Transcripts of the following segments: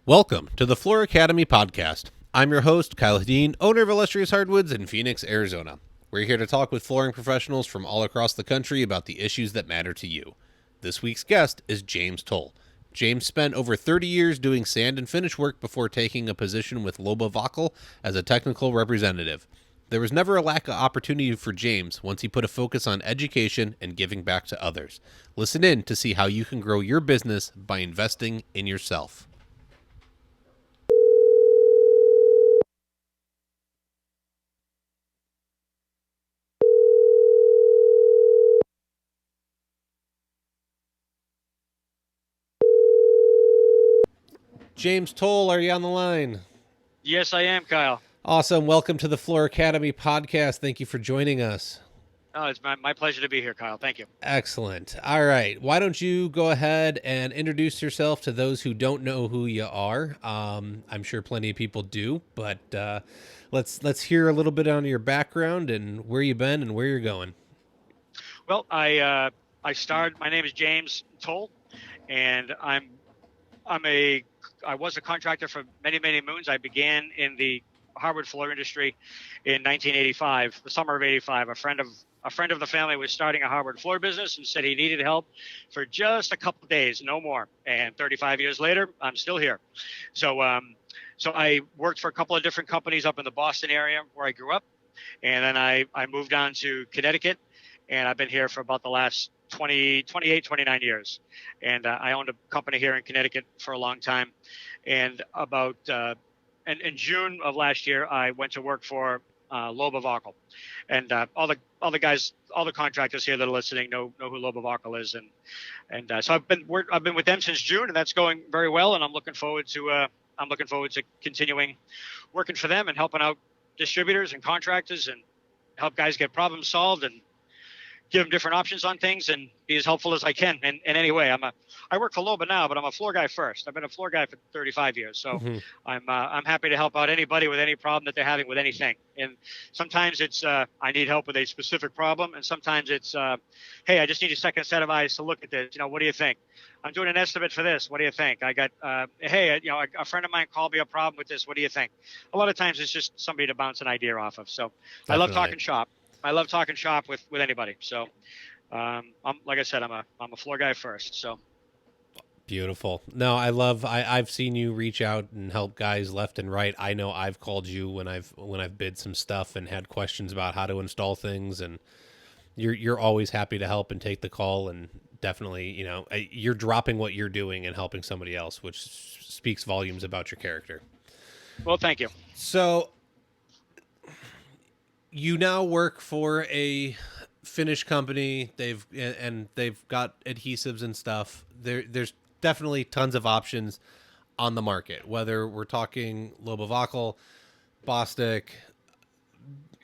Welcome to the Floor Academy podcast. I'm your host, Kyle Hedin, owner of Illustrious Hardwoods in Phoenix, Arizona. We're here to talk with flooring professionals from all across the country about the issues that matter to you. This week's guest is James Toal. James spent over 30 years doing sand and finish work before taking a position with Loba Wakol as a technical representative. There was never a lack of opportunity for James once he put a focus on education and giving back to others. Listen in to see how you can grow your business by investing in yourself. James Toal, are you on the line? Yes, I am, Kyle. Awesome. Welcome to the Floor Academy podcast. Thank you for joining us. Oh, it's my pleasure to be here, Kyle. Thank you. Excellent. All right. Why don't you go ahead and introduce yourself to those who don't know who you are? I'm sure plenty of people do, but let's hear a little bit on your background and where you've been and where you're going. Well, I started. My name is James Toal, and I was a contractor for many moons. I began in the hardwood floor industry in 1985, the summer of '85. A friend of the family was starting a hardwood floor business and said he needed help for just a couple of days, no more. And 35 years later, I'm still here. So I worked for a couple of different companies up in the Boston area where I grew up, and then I moved on to Connecticut, and I've been here for about the last 28, 29 years. And I owned a company here in Connecticut for a long time. And in June of last year, I went to work for Loba Wakol. And all the guys, all the contractors here that are listening know who Loba Wakol is. And so I've been with them since June, and that's going very well. And I'm looking forward to continuing working for them and helping out distributors and contractors and help guys get problems solved and give them different options on things and be as helpful as I can in any way. I work for Loba now, but I'm a floor guy first. I've been a floor guy for 35 years. So I'm happy to help out anybody with any problem that they're having with anything. And sometimes it's, I need help with a specific problem. And sometimes it's, hey, I just need a second set of eyes to look at this. What do you think? I'm doing an estimate for this. What do you think? I got, hey, a friend of mine called me a problem with this. What do you think? A lot of times it's just somebody to bounce an idea off of. So Definitely. I love talking shop. I love talking shop with anybody. So, like I said, I'm a floor guy first. So Beautiful. No, I've seen you reach out and help guys left and right. I know I've called you when I've bid some stuff and had questions about how to install things, and you're always happy to help and take the call, and definitely, you're dropping what you're doing and helping somebody else, which speaks volumes about your character. Well, thank you. So you now work for a Finnish company. They've got adhesives and stuff. There's definitely tons of options on the market, whether we're talking Loba Wakol, Bostik,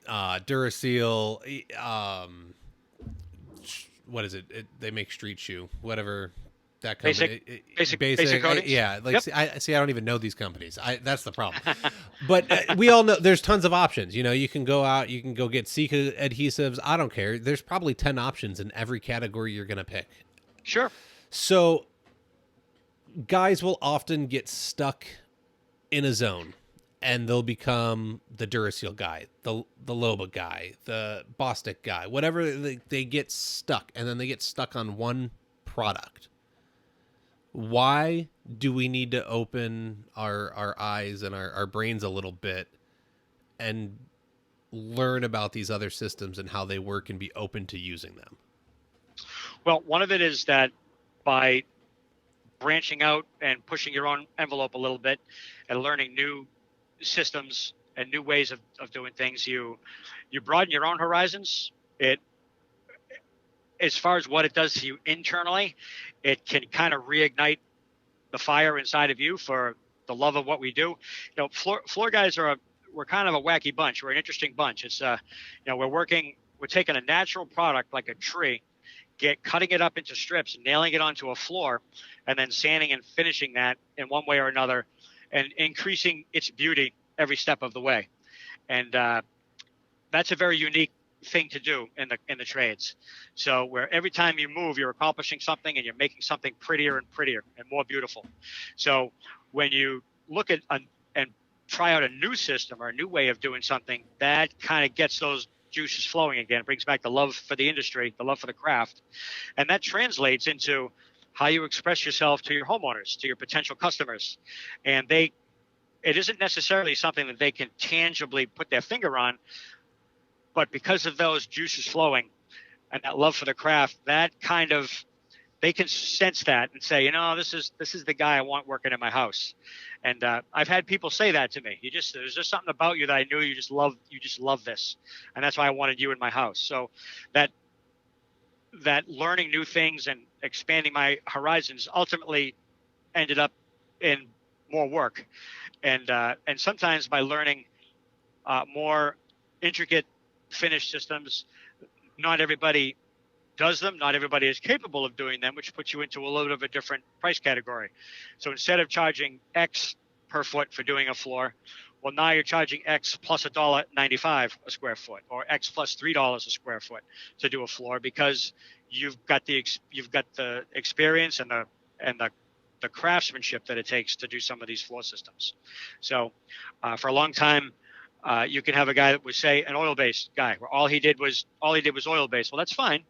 Duraseal, what is it? They make street shoe, whatever that company. Basic coatings. Yeah, like Yep. I don't even know these companies. That's the problem. But we all know there's tons of options. You can go out, you can go get Sika adhesives. I don't care. There's probably 10 options in every category you're gonna pick. Sure. So guys will often get stuck in a zone, and they'll become the Duraseal guy, the Loba guy, the Bostik guy, whatever. They get stuck, and then they get stuck on one product. Why do we need to open our eyes and our brains a little bit and learn about these other systems and how they work and be open to using them? Well, one of it is that by branching out and pushing your own envelope a little bit and learning new systems and new ways of doing things, you broaden your own horizons. As far as what it does to you internally, it can kind of reignite the fire inside of you for the love of what we do. Floor guys we're kind of a wacky bunch. We're an interesting bunch. It's we're taking a natural product like a tree, cutting it up into strips, nailing it onto a floor, and then sanding and finishing that in one way or another, and increasing its beauty every step of the way. And that's a very unique thing to do in the trades. So where every time you move, you're accomplishing something and you're making something prettier and prettier and more beautiful. So when you look at and try out a new system or a new way of doing something, that kind of gets those juices flowing again. It brings back the love for the industry, the love for the craft, and that translates into how you express yourself to your homeowners, to your potential customers, and it isn't necessarily something that they can tangibly put their finger on, but because of those juices flowing and that love for the craft, that kind of, they can sense that and say, this is the guy I want working in my house. And I've had people say that to me. There's just something about you that I knew you just love this, and that's why I wanted you in my house. So that learning new things and expanding my horizons ultimately ended up in more work, and sometimes by learning more intricate finish systems. Not everybody does them. Not everybody is capable of doing them, which puts you into a little bit of a different price category. So instead of charging X per foot for doing a floor, well, now you're charging X plus $1.95 a square foot, or X plus $3 a square foot to do a floor, because you've got the experience and the craftsmanship that it takes to do some of these floor systems. So for a long time, you can have a guy that was, say, an oil-based guy, where all he did was oil-based. Well, that's fine,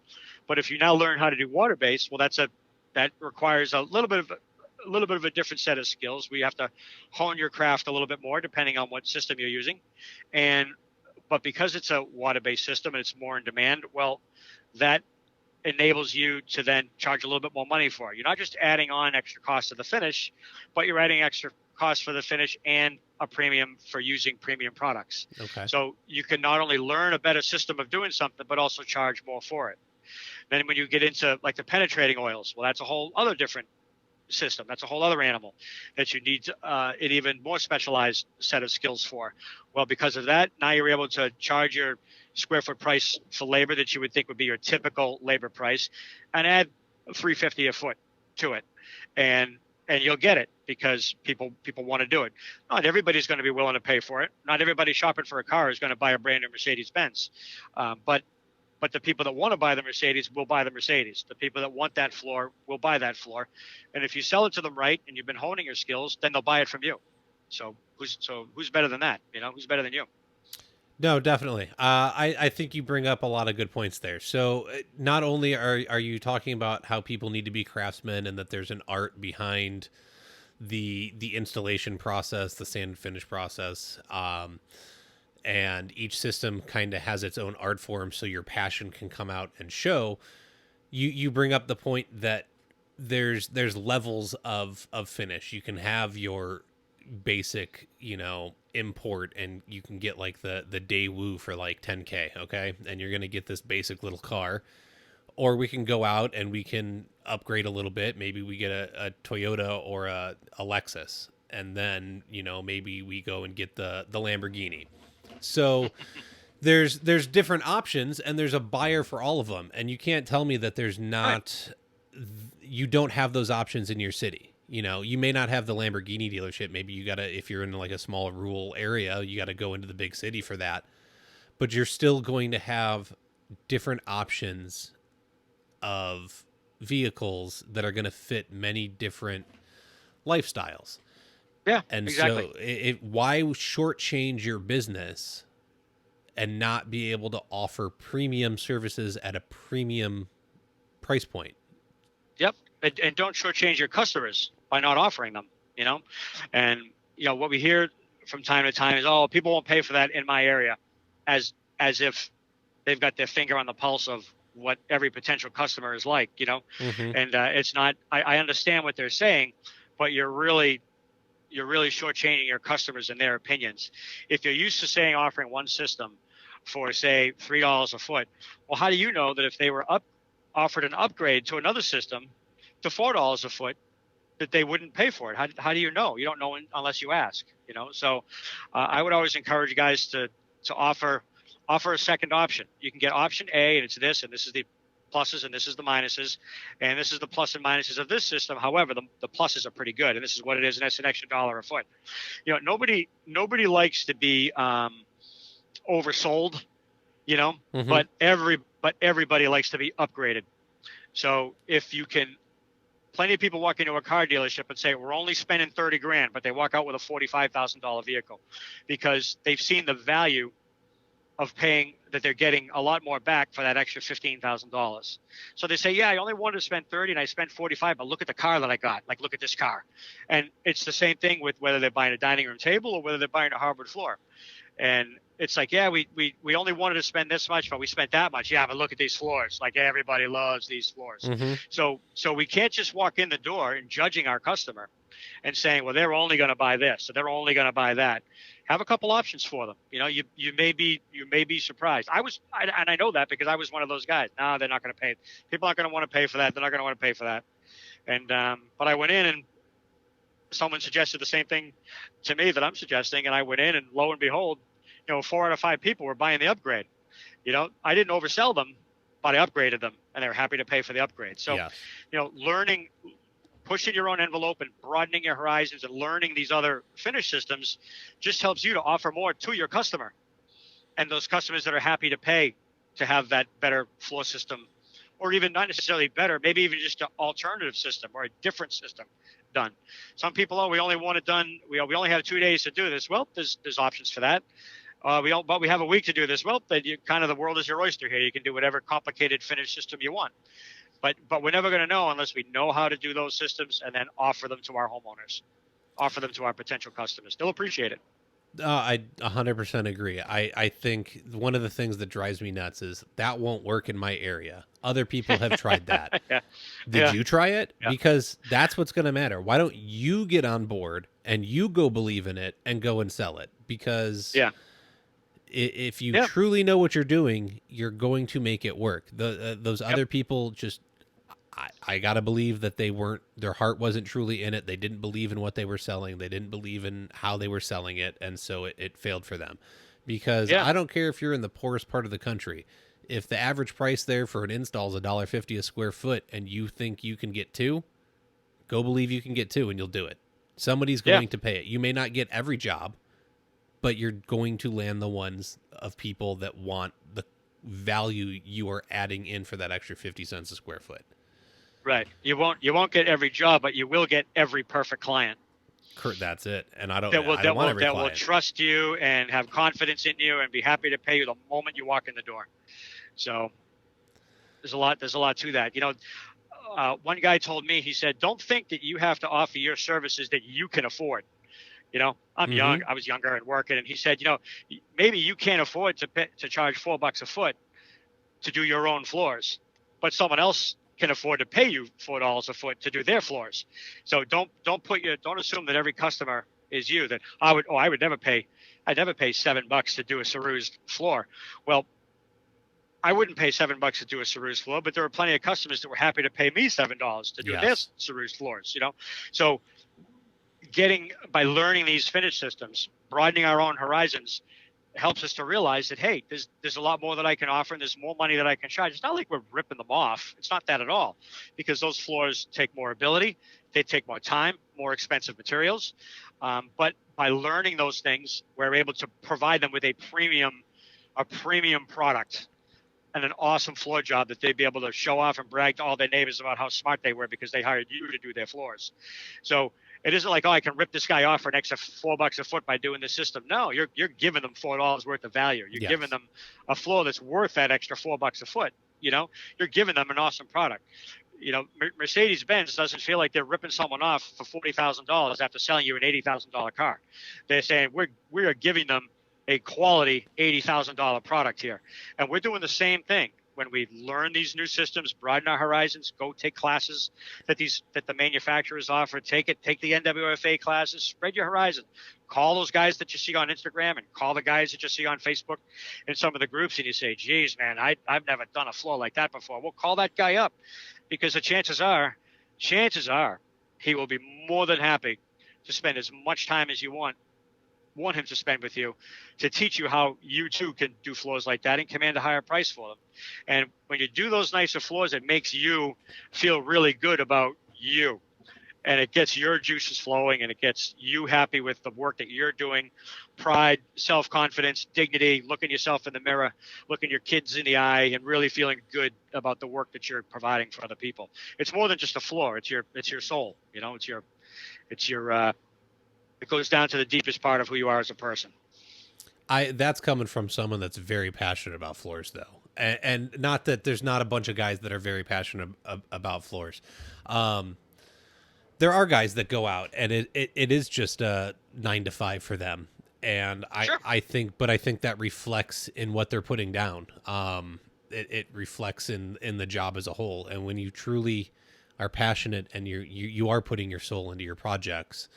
but if you now learn how to do water-based, well, that requires a little bit of a different set of skills. We have to hone your craft a little bit more depending on what system you're using, but because it's a water-based system and it's more in demand, well, that enables you to then charge a little bit more money for it. You're not just adding on extra cost to the finish, but you're adding extra cost for the finish and a premium for using premium products. Okay. So you can not only learn a better system of doing something, but also charge more for it. Then when you get into like the penetrating oils, well, that's a whole other different system. That's a whole other animal that you need an even more specialized set of skills for. Well, because of that, now you're able to charge your square foot price for labor that you would think would be your typical labor price, and add $350 a foot to it, and you'll get it because people want to do it. Not everybody's going to be willing to pay for it. Not everybody shopping for a car is going to buy a brand new Mercedes-Benz, but the people that want to buy the Mercedes will buy the Mercedes. The people that want that floor will buy that floor, and if you sell it to them right and you've been honing your skills, then they'll buy it from you. So who's better than that? Who's better than you? No, definitely. I think you bring up a lot of good points there. So not only are you talking about how people need to be craftsmen and that there's an art behind the installation process, the sand and finish process, and each system kind of has its own art form, so your passion can come out and show. You bring up the point that there's levels of finish. You can have your basic, import, and you can get like the Daewoo for like 10K, okay? And you're going to get this basic little car. Or we can go out and we can upgrade a little bit. Maybe we get a Toyota or a Lexus, and then, maybe we go and get the Lamborghini. So there's different options, and there's a buyer for all of them. And you can't tell me that there's not, you don't have those options in your city. You may not have the Lamborghini dealership. Maybe you gotta, if you're in like a small rural area, you gotta go into the big city for that. But you're still going to have different options of vehicles that are going to fit many different lifestyles. Yeah, and exactly. So why shortchange your business and not be able to offer premium services at a premium price point? Yep. And don't shortchange your customers by not offering them, and what we hear from time to time is, oh, people won't pay for that in my area, as if they've got their finger on the pulse of what every potential customer is like, Mm-hmm. And it's not, I understand what they're saying, but you're really shortchanging your customers and their opinions. If you're used to saying offering one system for, say, $3 a foot, well, how do you know that if they were offered an upgrade to another system to $4 a foot, that they wouldn't pay for it? How do you know? You don't know unless you ask, So I would always encourage guys to offer a second option. You can get option A, and it's this, and this is the pluses, and this is the minuses, and this is the plus and minuses of this system. However, the pluses are pretty good, and this is what it is, and that's an extra $1 a foot. Nobody likes to be oversold, Mm-hmm. but everybody likes to be upgraded. So if you can plenty of people walk into a car dealership and say, we're only spending 30 grand, but they walk out with a $45,000 vehicle because they've seen the value of paying, that they're getting a lot more back for that extra $15,000. So they say, yeah, I only wanted to spend 30 and I spent 45, but look at the car that I got. Like, look at this car. And it's the same thing with whether they're buying a dining room table or whether they're buying a hardwood floor. And it's like, yeah, we only wanted to spend this much, but we spent that much. Yeah, but look at these floors. Like, everybody loves these floors. Mm-hmm. So we can't just walk in the door and judging our customer and saying, well, they're only going to buy this, or they're only going to buy that. Have a couple options for them. You know, you may be surprised. And I know that because I was one of those guys. No, they're not going to pay. People aren't going to want to pay for that. They're not going to want to pay for that. And but I went in and someone suggested the same thing to me that I'm suggesting, and I went in and lo and behold, 4 out of 5 people were buying the upgrade. I didn't oversell them, but I upgraded them, and they were happy to pay for the upgrade. So, Yes. Learning, pushing your own envelope and broadening your horizons and learning these other finish systems just helps you to offer more to your customer, and those customers that are happy to pay to have that better floor system, or even not necessarily better, maybe even just an alternative system or a different system done. Some people, we only want it done. We only have 2 days to do this. Well, there's options for that. But we have a week to do this. Well, then the world is your oyster here. You can do whatever complicated finish system you want. But we're never going to know unless we know how to do those systems and then offer them to our homeowners, offer them to our potential customers. They'll appreciate it. I 100% agree. I think one of the things that drives me nuts is that won't work in my area. Other people have tried that. Yeah. Did you try it? Yeah. Because that's what's going to matter. Why don't you get on board and you go believe in it and go and sell it? Because if you truly know what you're doing, you're going to make it work. Those other people just, I got to believe that their heart wasn't truly in it. They didn't believe in what they were selling. They didn't believe in how they were selling it. And so it failed for them. Because I don't care if you're in the poorest part of the country. If the average price there for an install is $1.50 a square foot and you think you can get 2, go believe you can get 2 and you'll do it. Somebody's going to pay it. You may not get every job, but you're going to land the ones of people that want the value you are adding in for that extra 50 cents a square foot. Right. You won't get every job, but you will get every perfect client. That's it. And I don't want every client that will trust you and have confidence in you and be happy to pay you the moment you walk in the door. So there's a lot to that. One guy told me, he said, don't think that you have to offer your services that you can afford. I'm young. I was younger and working. And he said, maybe you can't afford to charge $4 a foot to do your own floors, but someone else can afford to pay you $4 a foot to do their floors. So don't assume that every customer is you. That I'd never pay $7 to do a cerused floor. Well, I wouldn't pay $7 to do a cerused floor, but there were plenty of customers that were happy to pay me $7 to do their cerused floors. So by learning these finish systems, broadening our own horizons, helps us to realize that, hey, there's a lot more that I can offer and there's more money that I can charge. It's not like we're ripping them off. It's not that at all, because those floors take more ability, they take more time, more expensive materials. But by learning those things, we're able to provide them with a premium product and an awesome floor job that they'd be able to show off and brag to all their neighbors about how smart they were because they hired you to do their floors. So it isn't like, I can rip this guy off for an extra $4 a foot by doing this system. No, you're giving them $4 worth of value. You're giving them a floor that's worth that extra $4 a foot. You're giving them an awesome product. Mercedes-Benz doesn't feel like they're ripping someone off for $40,000 after selling you an $80,000 car. They're saying we are giving them a quality $80,000 product here, and we're doing the same thing. When we learn these new systems, broaden our horizons, go take classes that the manufacturers offer, take the NWFA classes, spread your horizon. Call those guys that you see on Instagram and call the guys that you see on Facebook in some of the groups, and you say, geez, man, I've never done a floor like that before. Well, call that guy up, because the chances are he will be more than happy to spend as much time as you want him to spend with you to teach you how you too can do floors like that and command a higher price for them. And when you do those nicer floors, it makes you feel really good about you. and it gets your juices flowing, and it gets you happy with the work that you're doing. Pride, self-confidence, dignity, looking yourself in the mirror, looking your kids in the eye, and really feeling good about the work that you're providing for other people. It's more than just a floor. It's your soul. It goes down to the deepest part of who you are as a person. That's coming from someone that's very passionate about floors, though, and not that there's not a bunch of guys that are very passionate about floors. There are guys that go out and it is just a 9 to 5 for them. And Sure. I think that reflects in what they're putting down. It reflects in the job as a whole. And when you truly are passionate and you are putting your soul into your projects,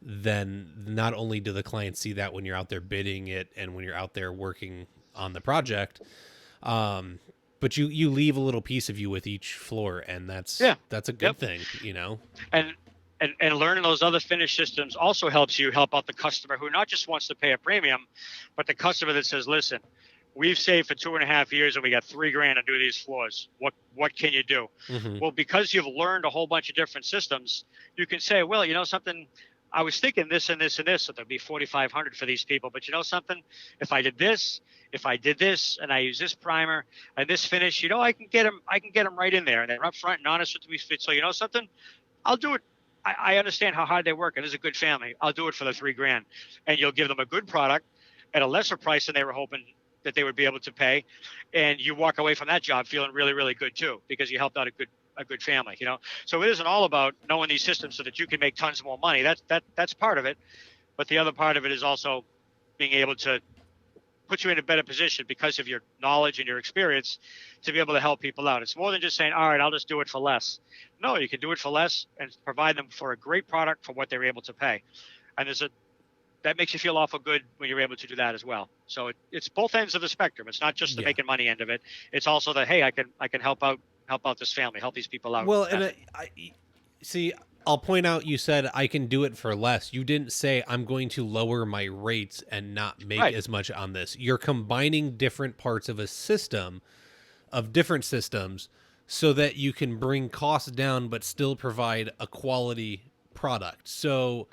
then not only do the clients see that when you're out there bidding it and when you're out there working on the project, but you leave a little piece of you with each floor, and that's a good thing, And learning those other finish systems also helps you help out the customer who not just wants to pay a premium, but the customer that says, listen, we've saved for 2.5 years and we got $3,000 to do these floors. What can you do? Mm-hmm. Well, because you've learned a whole bunch of different systems, you can say, well, you know something, I was thinking this and this and this, so there'd be $4,500 for these people. But you know something, if I did this, and I use this primer and this finish, I can get them right in there, and they're upfront and honest with me. So you know something, I'll do it. I understand how hard they work, and it's a good family. I'll do it for the $3,000, and you'll give them a good product at a lesser price than they were hoping that they would be able to pay, and you walk away from that job feeling really, really good too, because you helped out a good family. So it isn't all about knowing these systems so that you can make tons more money. That's part of it, but the other part of it is also being able to put you in a better position because of your knowledge and your experience to be able to help people out. It's more than just saying, all right, I'll just do it for less. No, you can do it for less and provide them for a great product for what they're able to pay. And that makes you feel awful good when you're able to do that as well. So it's both ends of the spectrum. It's not just the making money end of it. It's also the, hey, I can help out this family, help these people out. Well, and I see, I'll point out, you said I can do it for less. You didn't say I'm going to lower my rates and not make as much on this. You're combining different parts of a system, of different systems, so that you can bring costs down but still provide a quality product. So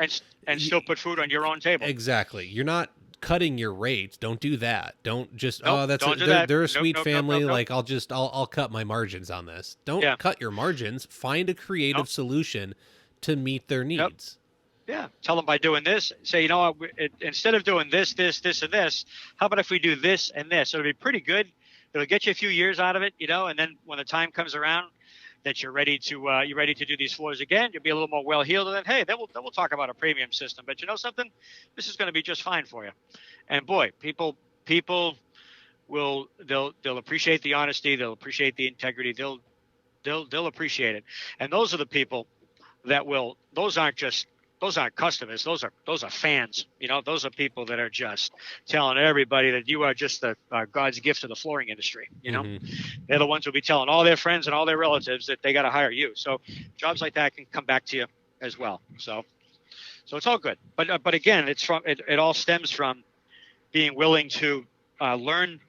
and still put food on your own table. Exactly. You're not cutting your rates. Don't do that. Don't just they're a sweet family. Like I'll cut my margins on this. Don't cut your margins. Find a creative solution to meet their needs. Yeah. Tell them by doing this, say, instead of doing this, and this, how about if we do this and this? It'll be pretty good. It'll get you a few years out of it, and then when the time comes around that you're ready to do these floors again, you'll be a little more well-heeled, and then, hey, then we'll talk about a premium system. But you know something? This is going to be just fine for you. And boy, people they'll appreciate the honesty, they'll appreciate the integrity, they'll appreciate it. And those are the people that will. Those aren't customers. Those are fans. Those are people that are just telling everybody that you are just God's gift to the flooring industry. Mm-hmm. They're the ones who'll be telling all their friends and all their relatives that they got to hire you. So jobs like that can come back to you as well. So it's all good. But again, it all stems from being willing to learn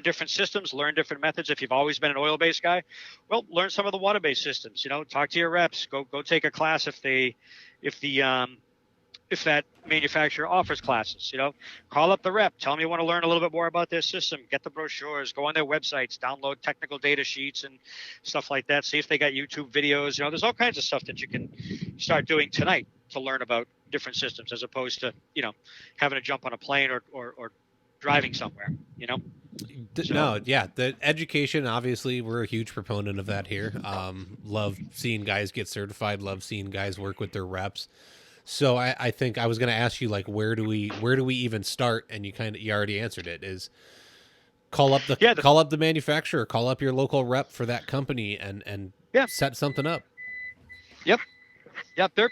different systems, learn different methods. If you've always been an oil-based guy, well, learn some of the water-based systems. Talk to your reps. Go take a class if that manufacturer offers classes. Call up the rep. Tell them you want to learn a little bit more about their system. Get the brochures. Go on their websites. Download technical data sheets and stuff like that. See if they got YouTube videos. There's all kinds of stuff that you can start doing tonight to learn about different systems, as opposed to having to jump on a plane or driving somewhere. The education, obviously we're a huge proponent of that here. Love seeing guys get certified, love seeing guys work with their reps. So I think I was going to ask you, like, where do we even start? And you already answered it, is call up the manufacturer, call up your local rep for that company and set something up. Yep. They're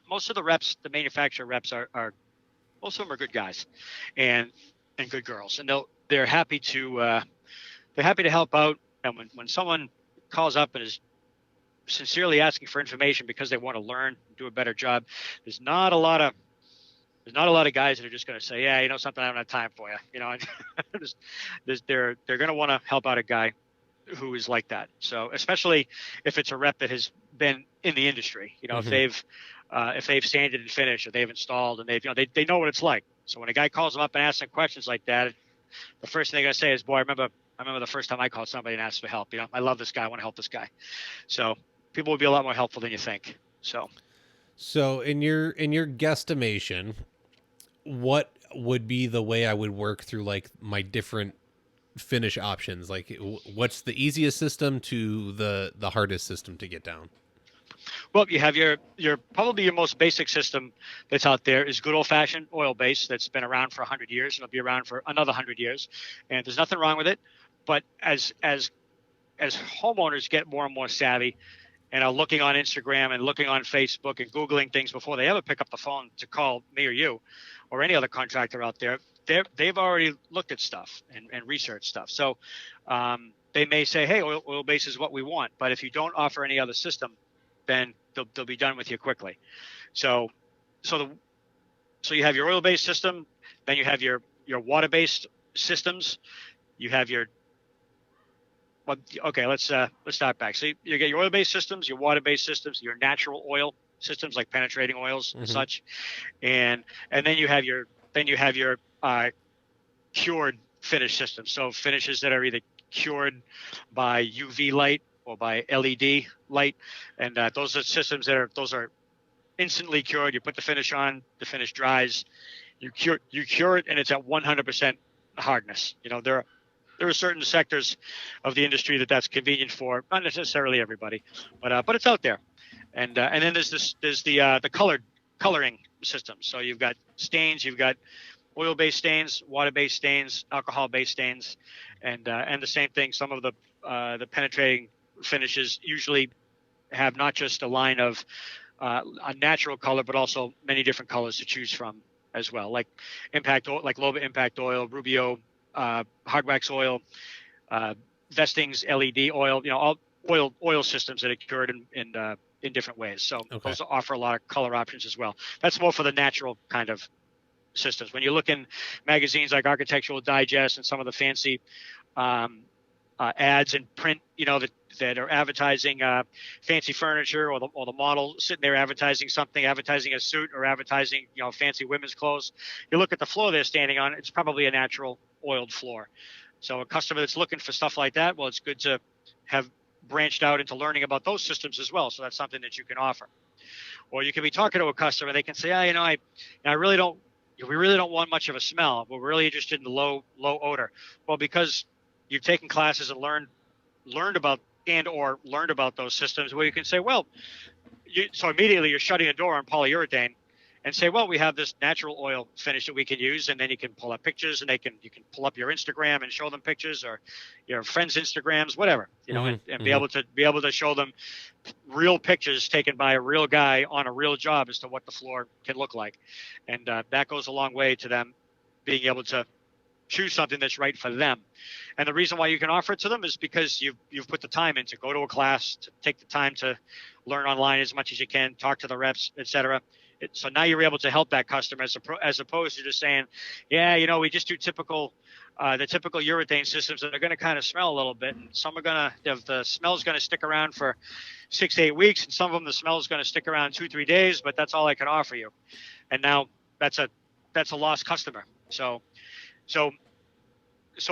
most of the reps, the manufacturer reps are most of them are good guys and good girls, and they're happy to help out. And when someone calls up and is sincerely asking for information because they want to learn, do a better job, there's not a lot of guys that are just going to say, yeah, something, I don't have time for you. They're going to want to help out a guy who is like that. So especially if it's a rep that has been in the industry, Mm-hmm. if they've sanded and finished, or they've installed, and they know what it's like. So when a guy calls them up and asks them questions like that, the first thing they're gonna say is, "Boy, I remember the first time I called somebody and asked for help. I love this guy. I want to help this guy." So people will be a lot more helpful than you think. So in your guesstimation, what would be the way I would work through like my different finish options? Like what's the easiest system to the hardest system to get down? Well, you have your probably your most basic system that's out there is good old fashioned oil base that's been around for 100 years and it'll be around for another 100 years, and there's nothing wrong with it. But as homeowners get more and more savvy and are looking on Instagram and looking on Facebook and Googling things before they ever pick up the phone to call me or you or any other contractor out there, they've already looked at stuff and researched stuff. So they may say, hey, oil base is what we want. But if you don't offer any other system, then they'll be done with you quickly. So you have your oil-based system, then you have your water-based systems. You have your okay, let's start back. So you get your oil-based systems, your water-based systems, your natural oil systems like penetrating oils and such, and then you have your cured finish systems. So finishes that are either cured by UV light or by LED light, and those are systems those are instantly cured. You put the finish on, the finish dries, you cure it, and it's at 100% hardness. There are certain sectors of the industry that's convenient for, not necessarily everybody, but it's out there. And then there's the coloring system. So you've got stains, you've got oil-based stains, water-based stains, alcohol-based stains, and the same thing. Some of the penetrating finishes usually have not just a line of a natural color, but also many different colors to choose from as well, like Loba Impact Oil, Rubio hard wax oil, Vestings LED oil, all oil systems that are cured in different ways. So those offer a lot of color options as well. That's more for the natural kind of systems. When you look in magazines like Architectural Digest and some of the fancy ads in print, that are advertising fancy furniture, or the model sitting there advertising something, advertising a suit, or advertising fancy women's clothes. You look at the floor they're standing on; it's probably a natural oiled floor. So a customer that's looking for stuff like that, well, it's good to have branched out into learning about those systems as well. So that's something that you can offer. Or you can be talking to a customer, they can say, we really don't want much of a smell. We're really interested in the low odor. Well, because you've taken classes and learned about those systems, where you can say, well, so immediately you're shutting a door on polyurethane and say, well, we have this natural oil finish that we can use, and then you can pull up pictures, and you can pull up your Instagram and show them pictures, or your friends' Instagrams, whatever, and be able to show them real pictures taken by a real guy on a real job as to what the floor can look like, and that goes a long way to them being able to choose something that's right for them. And the reason why you can offer it to them is because you've put the time in to go to a class, to take the time to learn online as much as you can, talk to the reps, etc. So now you're able to help that customer as opposed to just saying, we just do the typical urethane systems that are going to kind of smell a little bit, and some are the smell's going to stick around for 6 to 8 weeks, and some of them the smell is going to stick around 2-3 days, but that's all I can offer you. And now that's a lost customer. So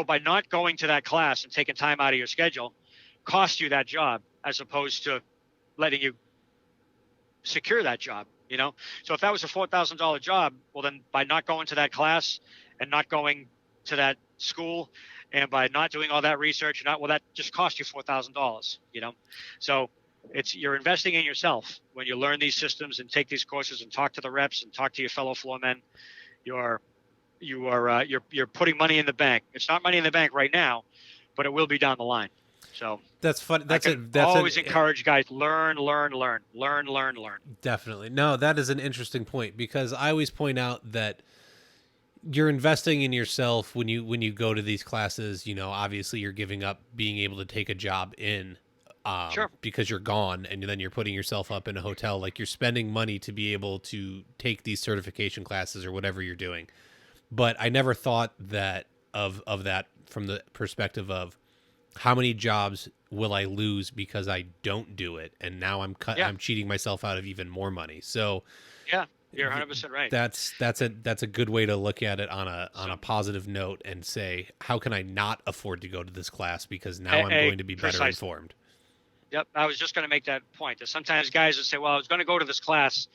by not going to that class and taking time out of your schedule cost you that job, as opposed to letting you secure that job. So if that was a $4,000 job, well, then by not going to that class and not going to that school, and by not doing all that research, that just cost you $4,000. So you're investing in yourself when you learn these systems and take these courses and talk to the reps and talk to your fellow floormen. You're putting money in the bank. It's not money in the bank right now, but it will be down the line. So that's fun. That's always encourage guys, learn. Definitely. No, that is an interesting point, because I always point out that you're investing in yourself when you go to these classes. Obviously you're giving up being able to take a job sure, because you're gone, and then you're putting yourself up in a hotel. Like, you're spending money to be able to take these certification classes or whatever you're doing. But I never thought that of that from the perspective of, how many jobs will I lose because I don't do it? And now I'm cheating myself out of even more money. So Yeah, you're 100% right. that's a good way to look at it on a positive note and say, how can I not afford to go to this class because now I'm going to be better informed. Yep, I was just going to make that point. That sometimes guys will say, "Well, I was going to go to this class,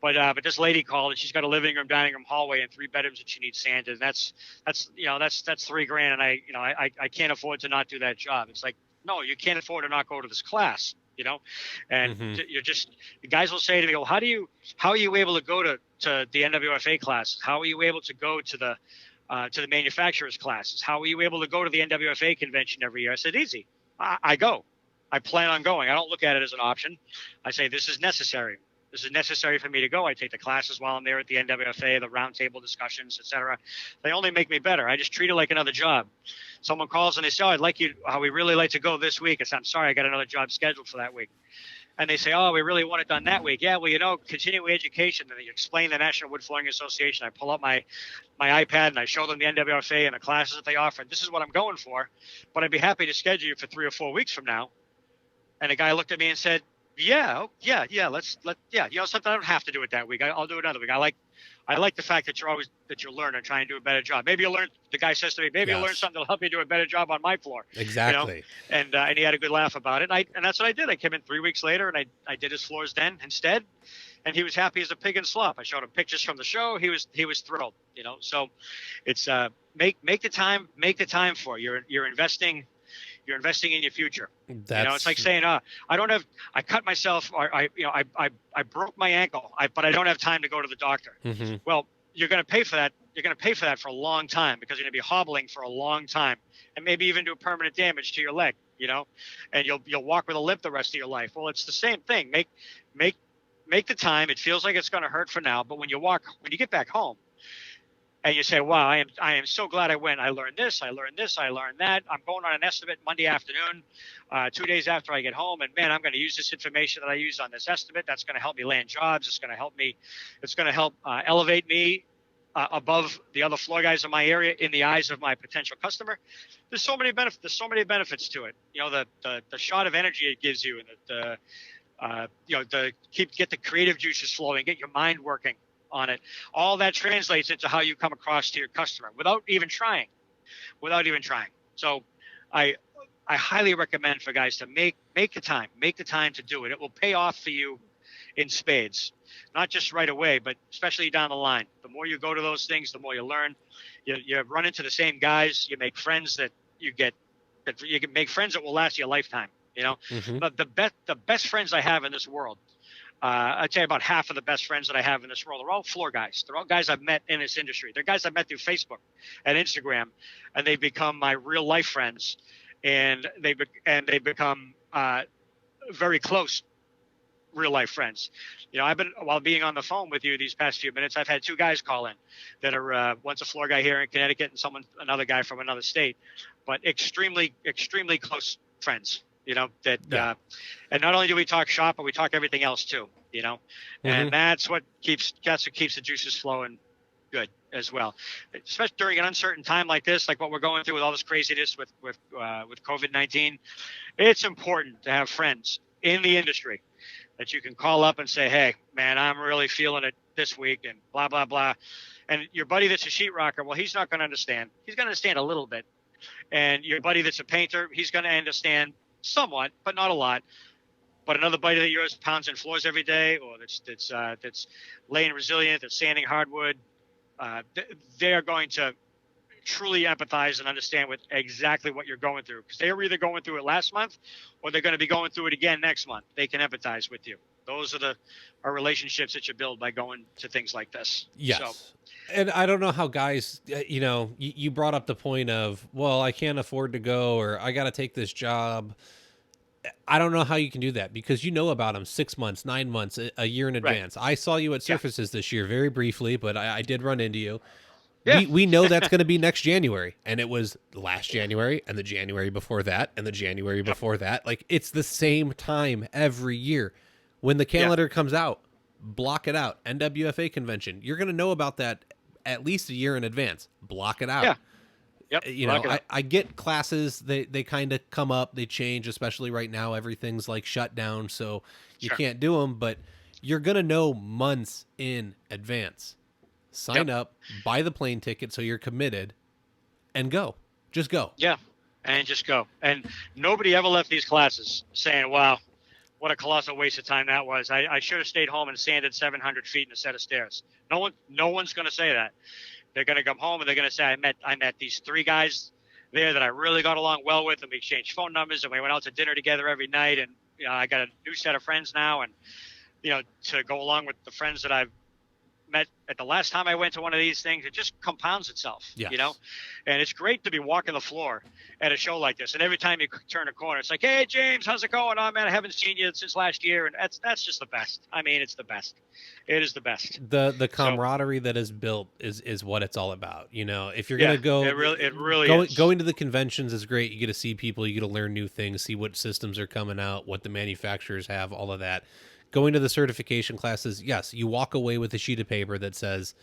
but this lady called and she's got a living room, dining room, hallway, and 3 bedrooms, and she needs sanded. And that's $3,000, and I can't afford to not do that job." It's like, no, you can't afford to not go to this class, and you're just, guys will say to me, "Well, how are you able to go to the NWFA classes? How are you able to go to the manufacturers classes? How are you able to go to the NWFA convention every year?" I said, "Easy, I go. I plan on going. I don't look at it as an option. I say, this is necessary. This is necessary for me to go. I take the classes while I'm there at the NWFA, the roundtable discussions, etc. They only make me better. I just treat it like another job. Someone calls and they say, "Oh, we really like to go this week." I say, "I'm sorry, I got another job scheduled for that week." And they say, "Oh, we really want it done that week." "Yeah, well, continuing education." And they explain the National Wood Flooring Association. I pull up my iPad and I show them the NWFA and the classes that they offer. And this is what I'm going for, but I'd be happy to schedule you for 3 or 4 weeks from now. And the guy looked at me and said, yeah, something I don't have to do it that week. I'll do it another week. I like the fact that you're learning and trying to do a better job. Maybe the guy says to me, maybe you'll learn something that'll help you do a better job on my floor." Exactly. And he had a good laugh about it. And that's what I did. I came in 3 weeks later and I did his floors then instead. And he was happy as a pig in slop. I showed him pictures from the show. He was thrilled, so it's, make the time for it. You're investing in your future. It's like saying, I cut myself, or I broke my ankle, but I don't have time to go to the doctor. Mm-hmm. Well, you're going to pay for that. You're going to pay for that for a long time, because you're going to be hobbling for a long time, and maybe even do permanent damage to your leg, and you'll walk with a limp the rest of your life. Well, it's the same thing. Make the time. It feels like it's going to hurt for now, but when you get back home, and you say, "Wow, I am so glad I went. I learned this, I learned that. I'm going on an estimate Monday afternoon, 2 days after I get home, and man, I'm going to use this information that I used on this estimate. That's going to help me land jobs. It's going to help elevate me above the other floor guys in my area in the eyes of my potential customer." There's so many benefits. There's so many benefits to it. The shot of energy it gives you, and get the creative juices flowing, get your mind working on it. All that translates into how you come across to your customer without even trying. So I highly recommend for guys to make the time to do it. It will pay off for you in spades, not just right away, but especially down the line. The more you go to those things, the more you learn. You run into the same guys. You make friends that you can make friends that will last you a lifetime. Mm-hmm. But the best friends I have in this world, I'd say about half of the best friends that I have in this world are all floor guys. They're all guys I've met in this industry. They're guys I've met through Facebook and Instagram, and they've become my real life friends, and they become very close real life friends. While being on the phone with you these past few minutes, I've had 2 guys call in that are one's a floor guy here in Connecticut and another guy from another state, but extremely close friends. And not only do we talk shop, but we talk everything else too, and that's what keeps the juices flowing good as well, especially during an uncertain time like this, like what we're going through with all this craziness with COVID-19. It's important to have friends in the industry that you can call up and say, "Hey, man, I'm really feeling it this week," and blah, blah, blah. And your buddy that's a sheetrocker, well, he's not going to understand. He's going to understand a little bit. And your buddy that's a painter, he's going to understand somewhat, but not a lot. But another buddy of yours pounds in floors every day, or that's laying resilient, that's sanding hardwood, they are going to truly empathize and understand with exactly what you're going through, because they were either going through it last month or they're going to be going through it again next month. They can empathize with you. Those are relationships that you build by going to things like this. Yes. So, and I don't know how guys, you brought up the point of, well, I can't afford to go, or I got to take this job. I don't know how you can do that, because about them 6 months, 9 months, a year in advance. Right. I saw you at Surfaces this year very briefly, but I did run into you. Yeah. We know that's going to be next January, and it was last January, and the January before that, and the January before that. Like, it's the same time every year. When the calendar comes out, block it out. NWFA convention, you're going to know about that at least a year in advance. Block it out. Yep. You Lock know, it up. I get classes, they kind of come up, they change, especially right now. Everything's like shut down, so you Sure. can't do them, but you're going to know months in advance. Yep. Sign up, buy the plane ticket so you're committed, and go. Just go. Yeah. And just go. And nobody ever left these classes saying, wow, what a colossal waste of time that was. I should have stayed home and sanded 700 feet in a set of stairs. No one's going to say that. They're going to come home and they're going to say, I met these three guys there that I really got along well with, and we exchanged phone numbers, and we went out to dinner together every night. And I got a new set of friends now, and to go along with the friends that I've met at the last time I went to one of these things, it just compounds itself. Yes. And it's great to be walking the floor at a show like this. And every time you turn a corner, it's like, hey, James, how's it going? Oh, man, I haven't seen you since last year. And that's just the best. I mean, it's the best. It is the best. The camaraderie that is built is what it's all about. If you're gonna go, it really is. Going to the conventions is great. You get to see people, you get to learn new things, see what systems are coming out, what the manufacturers have, all of that. Going to the certification classes, yes, you walk away with a sheet of paper that says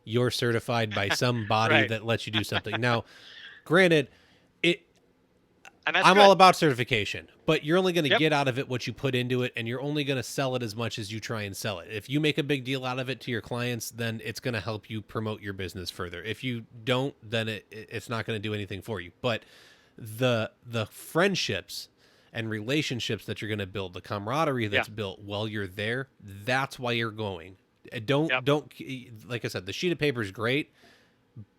you're certified by some body Right. that lets you do something. Now, granted, And I'm good. all about certification, but you're only going to Yep. get out of it what you put into it, and you're only going to sell it as much as you try and sell it. If you make a big deal out of it to your clients, then it's going to help you promote your business further. If you don't, then it's not going to do anything for you. But the friendships and relationships that you're going to build, the camaraderie that's built while you're there, that's why you're going. Don't like I said, the sheet of paper is great,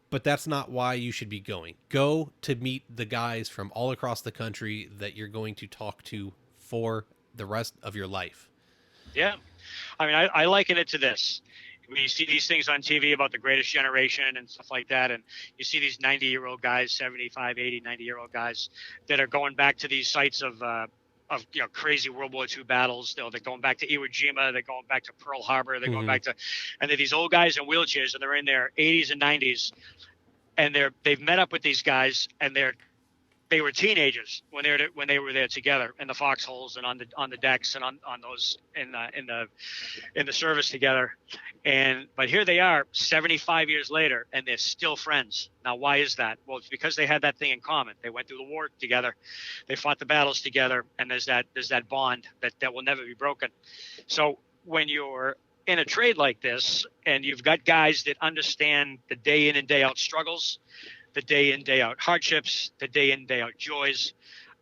but that's not why you should be going. Go to meet the guys from all across the country that you're going to talk to for the rest of your life. Yeah. I mean, I liken it to this. When you see these things on TV about the greatest generation and stuff like that, and you see these 90-year-old guys, 75, 80, 90-year-old guys that are going back to these sites of crazy World War II battles. They're going back to Iwo Jima. They're going back to Pearl Harbor. They're going back to, and they're these old guys in wheelchairs, and they're in their 80s and 90s, and they've met up with these guys, and they were teenagers when they were there together in the foxholes and on the decks and on those in the service together. But here they are 75 years later, and they're still friends. Now, why is that? Well, it's because they had that thing in common. They went through the war together. They fought the battles together, and there's that bond that will never be broken. So when you're in a trade like this and you've got guys that understand the day in and day out struggles, the day in, day out hardships, the day in, day out joys,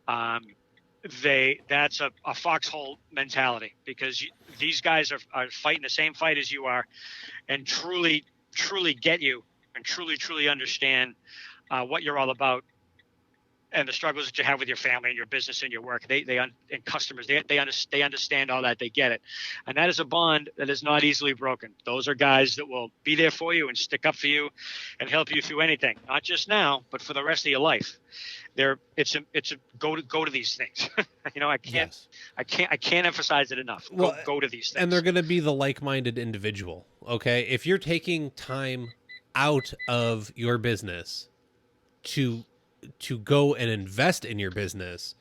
that's a foxhole mentality, because these guys are fighting the same fight as you are, and truly get you, and truly understand what you're all about, and the struggles that you have with your family and your business and your work. And customers, they understand all that. They get it, and that is a bond that is not easily broken. Those are guys that will be there for you and stick up for you and help you through anything, not just now, but for the rest of your life. It's a go to these things. I can't emphasize it enough. Go to these things. And they're going to be the like-minded individual. Okay, if you're taking time out of your business to go and invest in your business,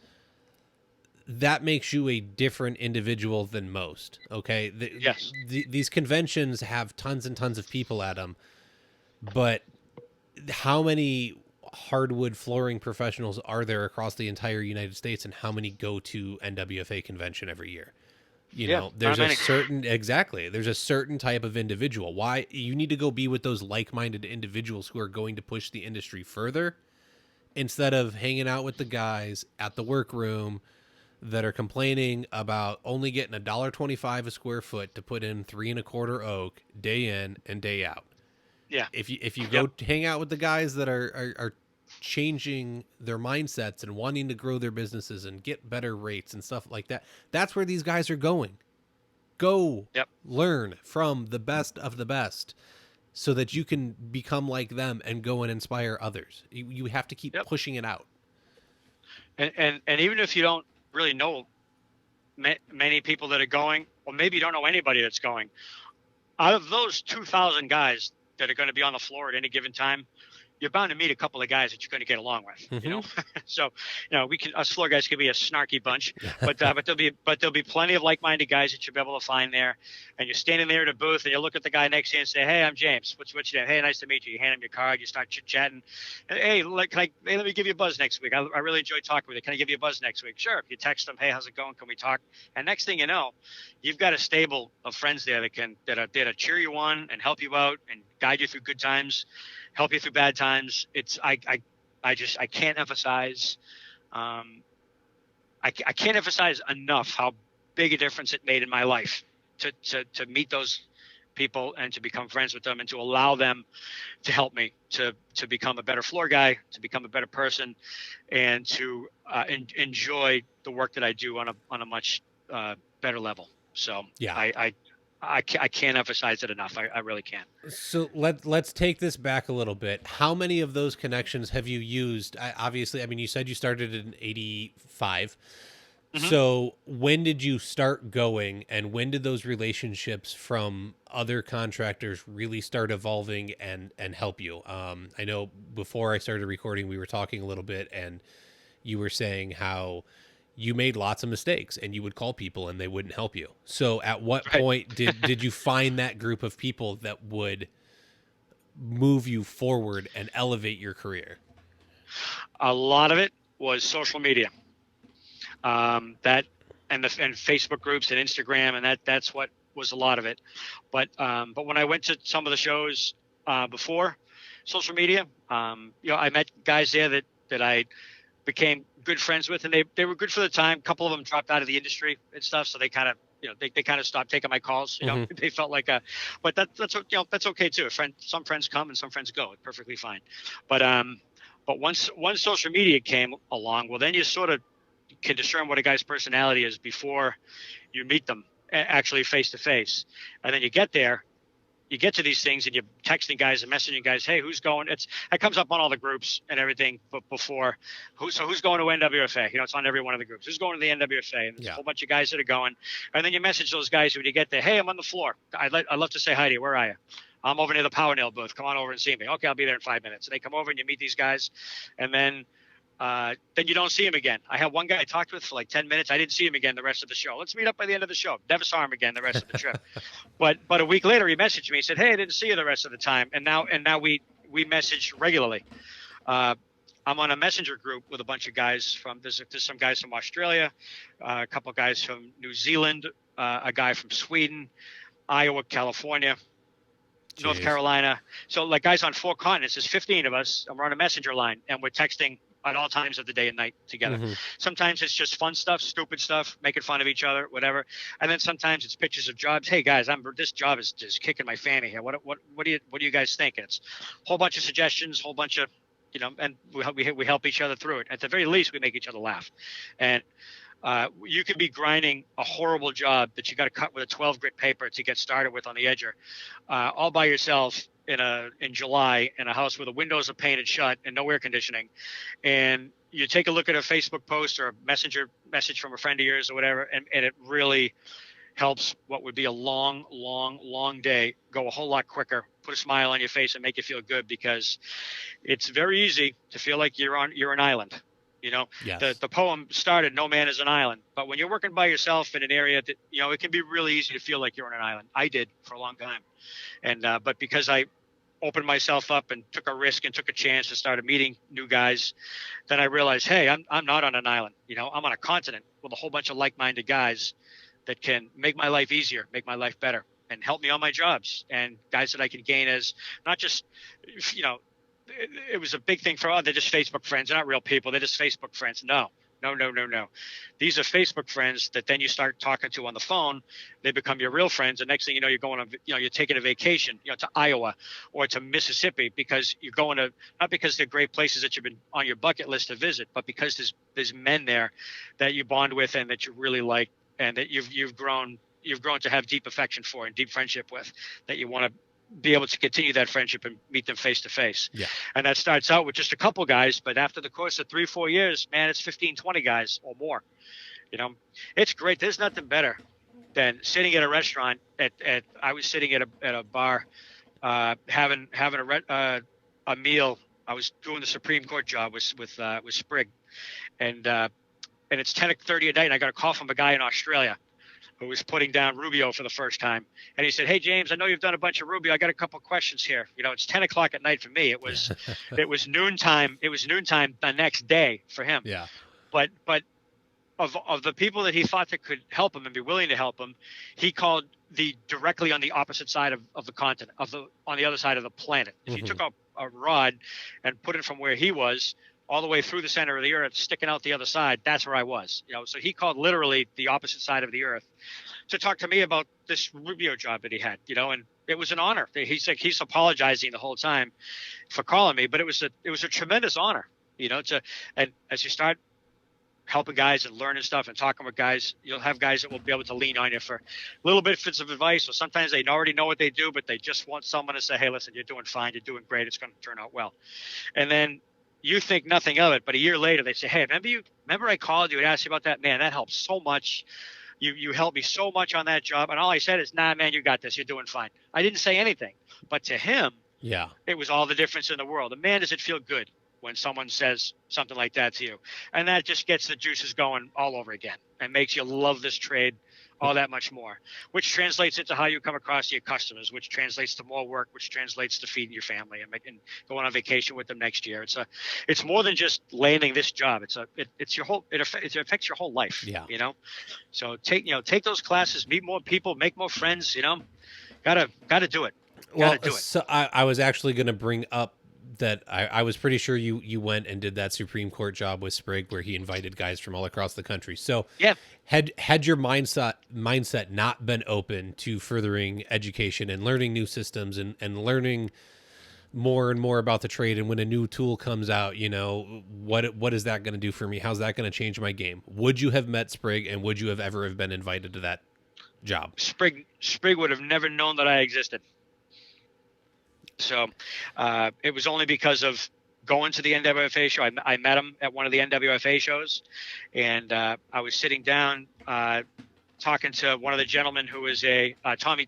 that makes you a different individual than most. Okay. Yes. These conventions have tons and tons of people at them, but how many hardwood flooring professionals are there across the entire United States, and how many go to NWFA convention every year? There's a certain type of individual. Why you need to go be with those like-minded individuals who are going to push the industry further, instead of hanging out with the guys at the workroom that are complaining about only getting $1.25 a square foot to put in 3 1/4 oak day in and day out. Yeah. If you go hang out with the guys that are changing their mindsets and wanting to grow their businesses and get better rates and stuff like that, that's where these guys are going. Go learn from the best of the best, so that you can become like them and go and inspire others. You have to keep pushing it out. And even if you don't really know many people that are going, or maybe you don't know anybody that's going, out of those 2,000 guys that are going to be on the floor at any given time, you're bound to meet a couple of guys that you're going to get along with, you know. So, us floor guys can be a snarky bunch, but there'll be plenty of like-minded guys that you'll be able to find there. And you're standing there at a booth, and you look at the guy next to you and say, "Hey, I'm James. What's your name? Hey, nice to meet you." You hand him your card. You start chit-chatting. Hey, let me give you a buzz next week. I really enjoyed talking with you. Can I give you a buzz next week? Sure. You text them, "Hey, how's it going? Can we talk?" And next thing you know, you've got a stable of friends there that are there to cheer you on and help you out and guide you through good times, help you through bad times. I can't emphasize, I can't emphasize enough how big a difference it made in my life to meet those people and to become friends with them and to allow them to help me to become a better floor guy, to become a better person, and to enjoy the work that I do on a much better level. So yeah, I can't emphasize it enough. I really can't. So let's take this back a little bit. How many of those connections have you used? Obviously, I mean, you said you started in 85. So when did you start going, and when did those relationships from other contractors really start evolving and help you? I know before I started recording, we were talking a little bit, and you were saying how you made lots of mistakes and you would call people and they wouldn't help you. So at what point did you find that group of people that would move you forward and elevate your career? A lot of it was social media. That and Facebook groups and Instagram, and that's what was a lot of it. But when I went to some of the shows before social media, I met guys there that I became good friends with, and they were good for the time. A couple of them dropped out of the industry and stuff, so they kind of they kind of stopped taking my calls. They felt like but that's okay too. Some friends come and some friends go. It's perfectly fine. But once social media came along, well, then you sort of can discern what a guy's personality is before you meet them actually face to face. And then you get there, you get to these things, and you're texting guys and messaging guys, "Hey, who's going?" It comes up on all the groups and everything. But before, who's going to NWFA? It's on every one of the groups. Who's going to the NWFA? And there's a whole bunch of guys that are going. And then you message those guys when you get there. "Hey, I'm on the floor. I'd love to say hi to you. Where are you?" "I'm over near the power nail booth. Come on over and see me." "Okay, I'll be there in 5 minutes." And they come over and you meet these guys, and then you don't see him again. I had one guy I talked with for like 10 minutes. I didn't see him again the rest of the show. Let's meet up by the end of the show. Never saw him again the rest of the trip. But a week later, he messaged me. He said, "Hey, I didn't see you the rest of the time." And now we message regularly. I'm on a messenger group with a bunch of guys there's some guys from Australia, a couple of guys from New Zealand, a guy from Sweden, Iowa, California, North Carolina. So like guys on 4 continents. There's 15 of us, and we're on a messenger line, and we're texting at all times of the day and night together. Sometimes it's just fun stuff, stupid stuff, making fun of each other, whatever. And then sometimes it's pictures of jobs. "Hey guys, this job is just kicking my fanny here. What do you guys think?" And it's a whole bunch of suggestions, whole bunch of, and we help each other through it. At the very least, we make each other laugh. And you could be grinding a horrible job that you got to cut with a 12 grit paper to get started with on the edger, all by yourself in July in a house where the windows are painted shut and no air conditioning. And you take a look at a Facebook post or a message from a friend of yours or whatever, and it really helps what would be a long, long, long day go a whole lot quicker, put a smile on your face, and make you feel good, because it's very easy to feel like you're an island. Yes. The poem started, "No man is an island," but when you're working by yourself in an area that, it can be really easy to feel like you're on an island. I did for a long time. And, but because I opened myself up and took a risk and took a chance and started meeting new guys, then I realized, hey, I'm not on an island. I'm on a continent with a whole bunch of like-minded guys that can make my life easier, make my life better, and help me on my jobs, and guys that I can gain as not just, it was a big thing for, they're just Facebook friends. They're not real people. They're just Facebook friends. No. These are Facebook friends that then you start talking to on the phone. They become your real friends. And next thing you know, you're going on, you're taking a vacation, to Iowa or to Mississippi, because you're going to, not because they're great places that you've been on your bucket list to visit, but because there's men there that you bond with and that you really like, and that you've grown to have deep affection for and deep friendship with, that you want to be able to continue that friendship and meet them face to face. Yeah. And that starts out with just a couple guys, but after the course of 3-4 years, man, it's 15, 20 guys or more. It's great. There's nothing better than sitting at a restaurant I was sitting at a bar, having a meal I was doing the Supreme Court job with Sprig, and it's 10:30 at night, and I got a call from a guy in Australia who was putting down Rubio for the first time. And he said, "Hey, James, I know you've done a bunch of Rubio. I got a couple questions here. It's 10 o'clock at night for me. It was noontime. It was noontime the next day for him. Yeah. But of the people that he thought that could help him and be willing to help him, he called directly on the opposite side of the continent, on the other side of the planet. If you took a rod and put it from where he was all the way through the center of the earth, sticking out the other side, that's where I was. So he called literally the opposite side of the earth to talk to me about this Rubio job that he had, and it was an honor. He's apologizing the whole time for calling me, but it was a tremendous honor, and as you start helping guys and learning stuff and talking with guys, you'll have guys that will be able to lean on you for little bits of advice, or sometimes they already know what they do, but they just want someone to say, "Hey, listen, you're doing fine, you're doing great, it's going to turn out well." And then you think nothing of it, but a year later they say, "Hey, remember I called you and asked you about that? Man, that helped so much. You helped me so much on that job." And all I said is, "Nah, man, you got this. You're doing fine." I didn't say anything, but to him, it was all the difference in the world. And man, does it feel good when someone says something like that to you. And that just gets the juices going all over again and makes you love this trade all that much more, which translates into how you come across your customers, which translates to more work, which translates to feeding your family and going on vacation with them next year. It's more than just landing this job. It's your whole, it affects your whole life. Yeah. So take those classes, meet more people, make more friends, gotta do it. So I was actually going to bring up that I was pretty sure you went and did that Supreme Court job with Sprig where he invited guys from all across the country. So yeah, had your mindset not been open to furthering education and learning new systems and learning more and more about the trade, and when a new tool comes out, what is that going to do for me? How's that going to change my game? Would you have met Sprig, and would you have ever have been invited to that job? Sprig would have never known that I existed. So it was only because of going to the NWFA show. I met him at one of the NWFA shows, and I was sitting down talking to one of the gentlemen who was a Tommy.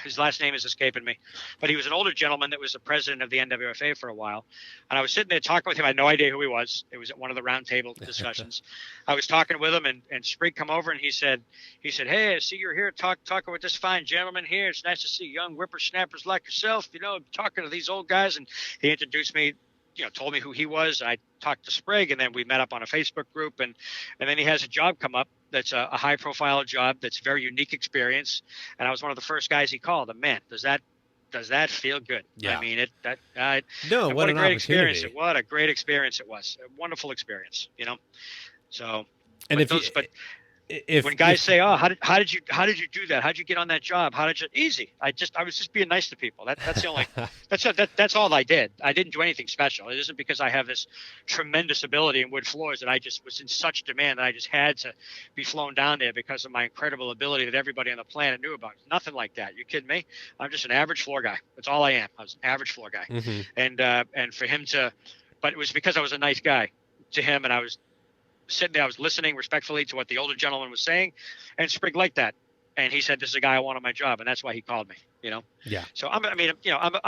His last name is escaping me, but he was an older gentleman that was the president of the NWFA for a while. And I was sitting there talking with him. I had no idea who he was. It was at one of the roundtable discussions. I was talking with him, and Sprig come over and he said, "Hey, I see you're here talking with this fine gentleman here. It's nice to see young whippersnappers like yourself, talking to these old guys." And he introduced me, told me who he was. I talked to Sprig, and then we met up on a Facebook group, and then he has a job come up that's a high profile job that's very unique experience, and I was one of the first guys he called. And man, does that feel good? Yeah. I mean, what a great experience! opportunity. What a great experience it was! A wonderful experience, So, and when guys say, "Oh, how did you do that? How'd you get on that job? Easy? I was just being nice to people. That's the only that's all I did. I didn't do anything special. It isn't because I have this tremendous ability in wood floors that I just was in such demand that I just had to be flown down there because of my incredible ability that everybody on the planet knew about. Nothing like that. You kidding me? I'm just an average floor guy. That's all I am. I was an average floor guy. Mm-hmm. And for him but it was because I was a nice guy to him, and I was sitting there, I was listening respectfully to what the older gentleman was saying, and Sprig liked that, and he said, "This is a guy I want on my job," and that's why he called me. Yeah. So I'm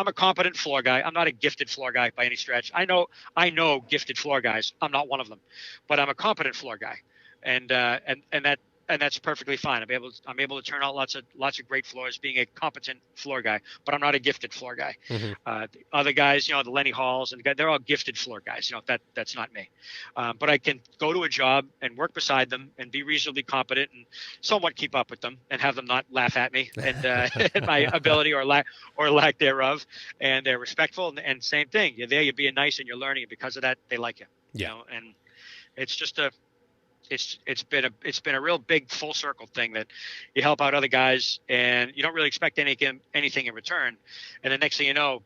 a competent floor guy. I'm not a gifted floor guy by any stretch. I know gifted floor guys. I'm not one of them, but I'm a competent floor guy, and that's perfectly fine. I'm able to turn out lots of great floors, being a competent floor guy, but I'm not a gifted floor guy. Mm-hmm. The other guys, the Lenny Halls, and they're all gifted floor guys. That's not me. But I can go to a job and work beside them and be reasonably competent and somewhat keep up with them and have them not laugh at me and my ability or lack thereof. And they're respectful. And same thing, you're there, you're being nice, and you're learning, and because of that, they like you. Yeah. And it's just it's been a real big full circle thing that you help out other guys and you don't really expect anything in return, and the next thing you know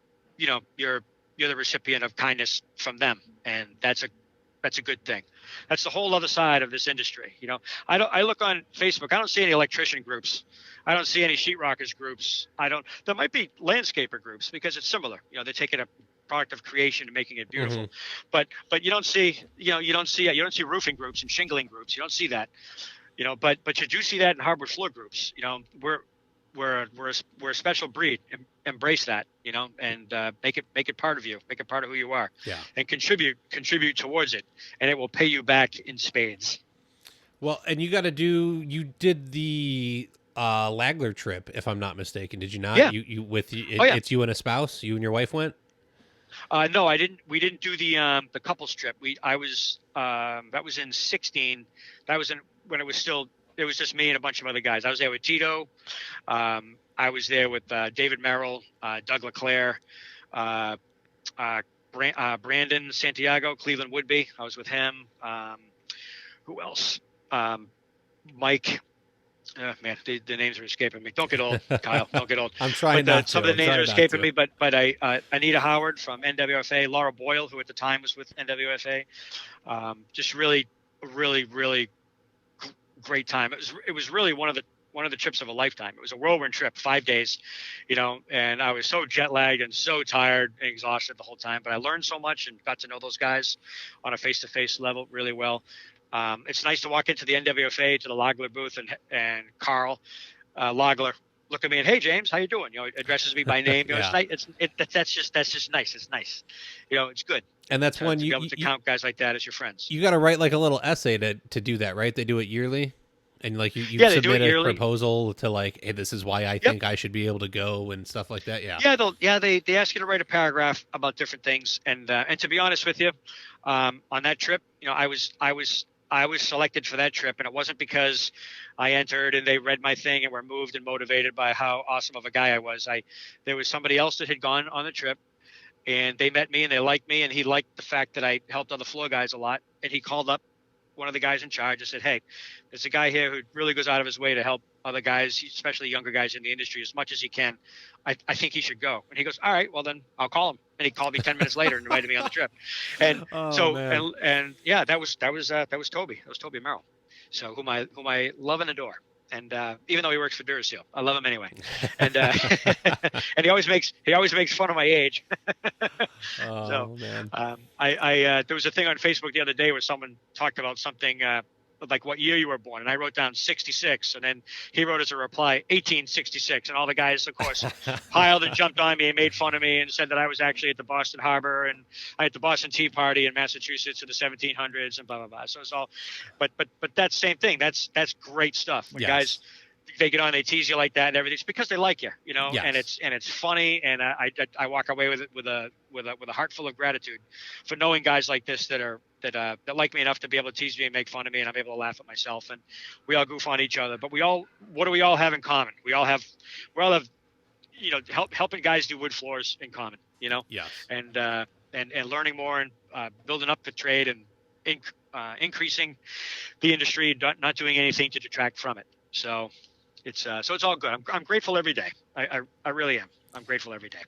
you're the recipient of kindness from them, and that's a good thing. That's the whole other side of this industry. I look on Facebook, I don't see any electrician groups, I don't see any sheetrockers groups, there might be landscaper groups because it's similar. They're taking a product of creation and making it beautiful. Mm-hmm. But you don't see roofing groups and shingling groups. You don't see that. But you do see that in hardwood floor groups. we're a special breed. Embrace that, and make it part of you, make it part of who you are, Yeah. and contribute towards it, and it will pay you back in spades. Well, and you did the Lagler trip, if I'm not mistaken. Did you not? Yeah. Oh yeah. It's you and a spouse. You and your wife went. No, I didn't. We didn't do the couples trip. I was that was in 16. That was when it was still. It was just me and a bunch of other guys. I was there with Tito. I was there with David Merrill, Doug LeClaire, Brandon Santiago, Cleveland Woodby. I was with him. Who else? Mike. Man, the names are escaping me. Don't get old, Kyle. Don't get old. I'm trying not to. Some of the names are escaping me, but Anita Howard from NWFA, Laura Boyle, who at the time was with NWFA. Just really, really, really great time. It was really one of the trips of a lifetime. It was a whirlwind trip, 5 days, and I was so jet lagged and so tired and exhausted the whole time. But I learned so much and got to know those guys on a face-to-face level really well. It's nice to walk into the NWFA, to the Lagler booth, and Carl Lagler look at me and, hey, James, how you doing? Addresses me by name. Yeah. It's nice. That's just nice. It's nice. It's good. And that's when to be able to count guys like that as your friends. You got to write like a little essay to do that, right? They do it yearly, and like you submit a proposal to like, hey, this is why I think I should be able to go and stuff like that. Yeah. They ask you to write a paragraph about different things, and to be honest with you, on that trip, I was selected for that trip, and it wasn't because I entered and they read my thing and were moved and motivated by how awesome of a guy I was. There was somebody else that had gone on the trip, and they met me and they liked me, and he liked the fact that I helped other floor guys a lot. And he called up one of the guys in charge and said, hey, there's a guy here who really goes out of his way to help other guys, especially younger guys in the industry, as much as he can. I think he should go. And he goes, all right, well then I'll call him. And he called me 10 minutes later and invited me on the trip. And yeah, that was Toby. That was Toby Merrill. So whom I love and adore. And even though he works for Duracell, I love him anyway. And and he always makes fun of my age. Man. There was a thing on Facebook the other day where someone talked about something like what year you were born, and I wrote down 66, and then he wrote as a reply 1866, and all the guys, of course, piled and jumped on me and made fun of me and said that I was actually at the Boston Harbor and I at the Boston Tea Party in Massachusetts in the 1700s and blah blah blah. So it's all, but that same thing. That's great stuff. When guys, they get on, they tease you like that and everything. It's because they like you, and it's funny. And I walk away with a heart full of gratitude for knowing guys like this that like me enough to be able to tease me and make fun of me, and I'm able to laugh at myself, and we all goof on each other. But what do we all have in common? We all have helping guys do wood floors in common, Yes. And learning more and building up the trade and increasing the industry, not doing anything to detract from it. So it's all good. I'm grateful every day. I really am. I'm grateful every day.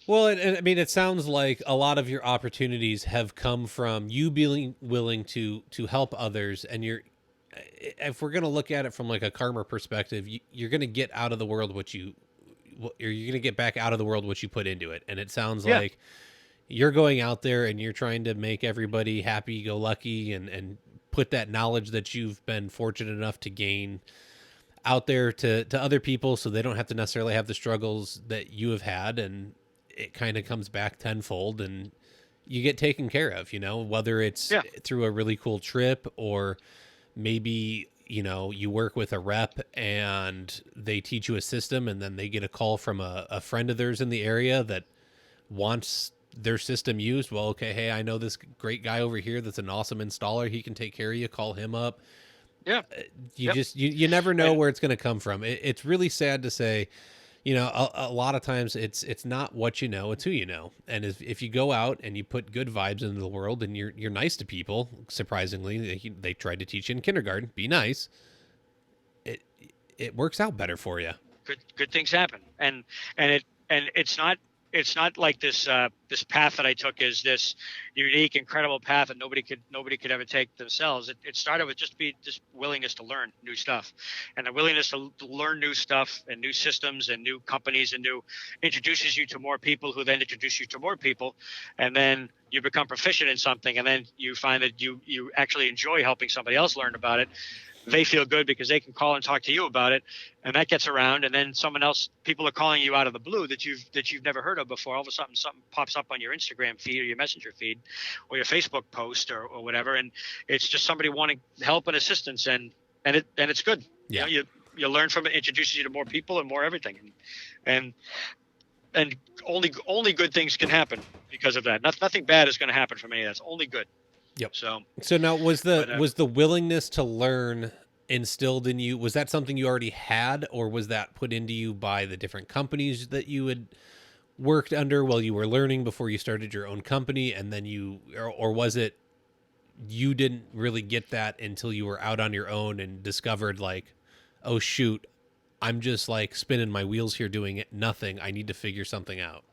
Well, and I mean, it sounds like a lot of your opportunities have come from you being willing to help others, and if we're going to look at it from like a karma perspective, you're going to get out of the world you're going to get back out of the world what you put into it. And it sounds like you're going out there and you're trying to make everybody happy, go lucky, and put that knowledge that you've been fortunate enough to gain out there to other people, so they don't have to necessarily have the struggles that you have had, and it kind of comes back tenfold and you get taken care of, whether it's through a really cool trip, or maybe, you work with a rep and they teach you a system, and then they get a call from a friend of theirs in the area that wants their system used. Well, okay, hey, I know this great guy over here that's an awesome installer. He can take care of you. Call him up. Yeah. You never know where it's going to come from. It's really sad to say, a lot of times it's not what you know, it's who you know. And if you go out and you put good vibes into the world and you're nice to people, surprisingly, they tried to teach you in kindergarten, be nice. It works out better for you. Good things happen. And it's not like this path that I took is this unique, incredible path that nobody could ever take themselves. It started with just willingness to learn new stuff, and the willingness to learn new stuff and new systems and new companies and introduces you to more people, who then introduce you to more people, and then you become proficient in something, and then you find that you actually enjoy helping somebody else learn about it. they feel good because they can call and talk to you about it, and that gets around. And then people are calling you out of the blue that you've never heard of before. All of a sudden, something pops up on your Instagram feed or your Messenger feed or your Facebook post or whatever, and it's just somebody wanting help and assistance, and it's good. Yeah. You learn from it, introduces you to more people and more everything, and only good things can happen because of that. Nothing bad is going to happen from any of that. It's only good. Yep. So now was the willingness to learn instilled in you? Was that something you already had, or was that put into you by the different companies that you had worked under while you were learning before you started your own company? And then or was it you didn't really get that until you were out on your own and discovered like, oh shoot, I'm just like spinning my wheels here doing nothing. I need to figure something out.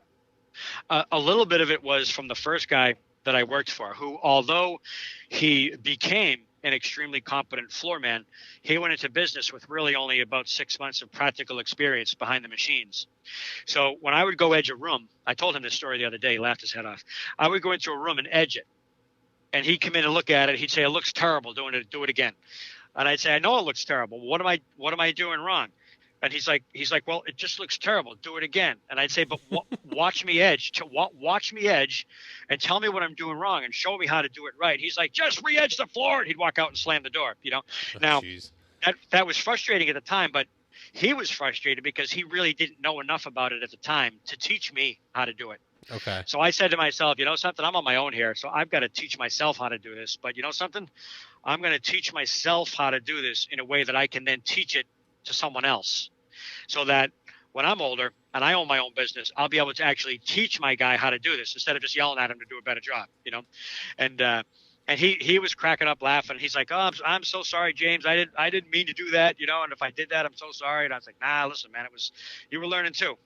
A little bit of it was from the first guy that I worked for, who, although he became an extremely competent floorman, he went into business with really only about 6 months of practical experience behind the machines. So when I would go edge a room, I told him this story the other day, he laughed his head off. I would go into a room and edge it, and he'd come in and look at it. He'd say, it looks terrible, do it again. And I'd say, I know it looks terrible. What am I doing wrong? And he's like, well, it just looks terrible. Do it again. And I'd say, but watch me edge. Watch me edge, and tell me what I'm doing wrong, and show me how to do it right. He's like, just re-edge the floor. And he'd walk out and slam the door. Now that was frustrating at the time, but he was frustrated because he really didn't know enough about it at the time to teach me how to do it. Okay. So I said to myself, you know something, I'm on my own here, so I've got to teach myself how to do this. But you know something, I'm going to teach myself how to do this in a way that I can then teach it to someone else, so that when I'm older and I own my own business, I'll be able to actually teach my guy how to do this instead of just yelling at him to do a better job, And he was cracking up laughing. He's like, oh, I'm so sorry, James. I didn't mean to do that, And if I did that, I'm so sorry. And I was like, nah, listen, man, you were learning too,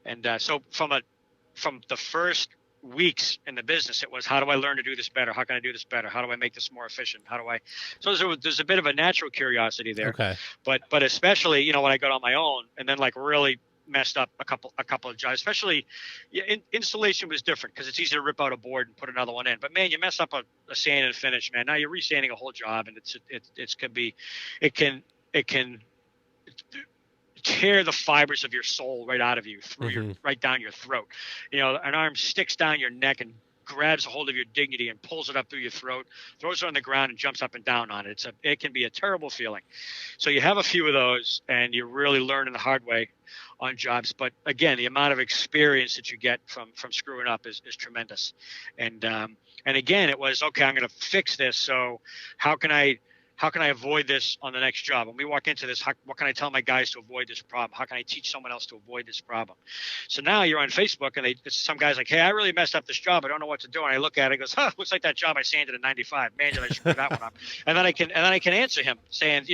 And so from the first weeks in the business, it was, how do I learn to do this better? How can I do this better? How do I make this more efficient? So there's a bit of a natural curiosity there. Okay. But especially, when I got on my own and then like really messed up a couple of jobs, especially installation was different because it's easy to rip out a board and put another one in. But man, you mess up a sand and finish, man. Now you're resanding a whole job, and it can tear the fibers of your soul right out of you, through right down your throat. An arm sticks down your neck and grabs a hold of your dignity and pulls it up through your throat, throws it on the ground and jumps up and down on it. It can be a terrible feeling. So you have a few of those, and you really learn in the hard way on jobs. But again, the amount of experience that you get from screwing up is tremendous. And again, it was, okay, I'm going to fix this. So how can I avoid this on the next job? When we walk into this, what can I tell my guys to avoid this problem? How can I teach someone else to avoid this problem? So now you're on Facebook, and some guy's like, hey, I really messed up this job. I don't know what to do. And I look at it and goes, looks like that job I sanded in 95. Man, did I screw that one up? And then I can answer him saying,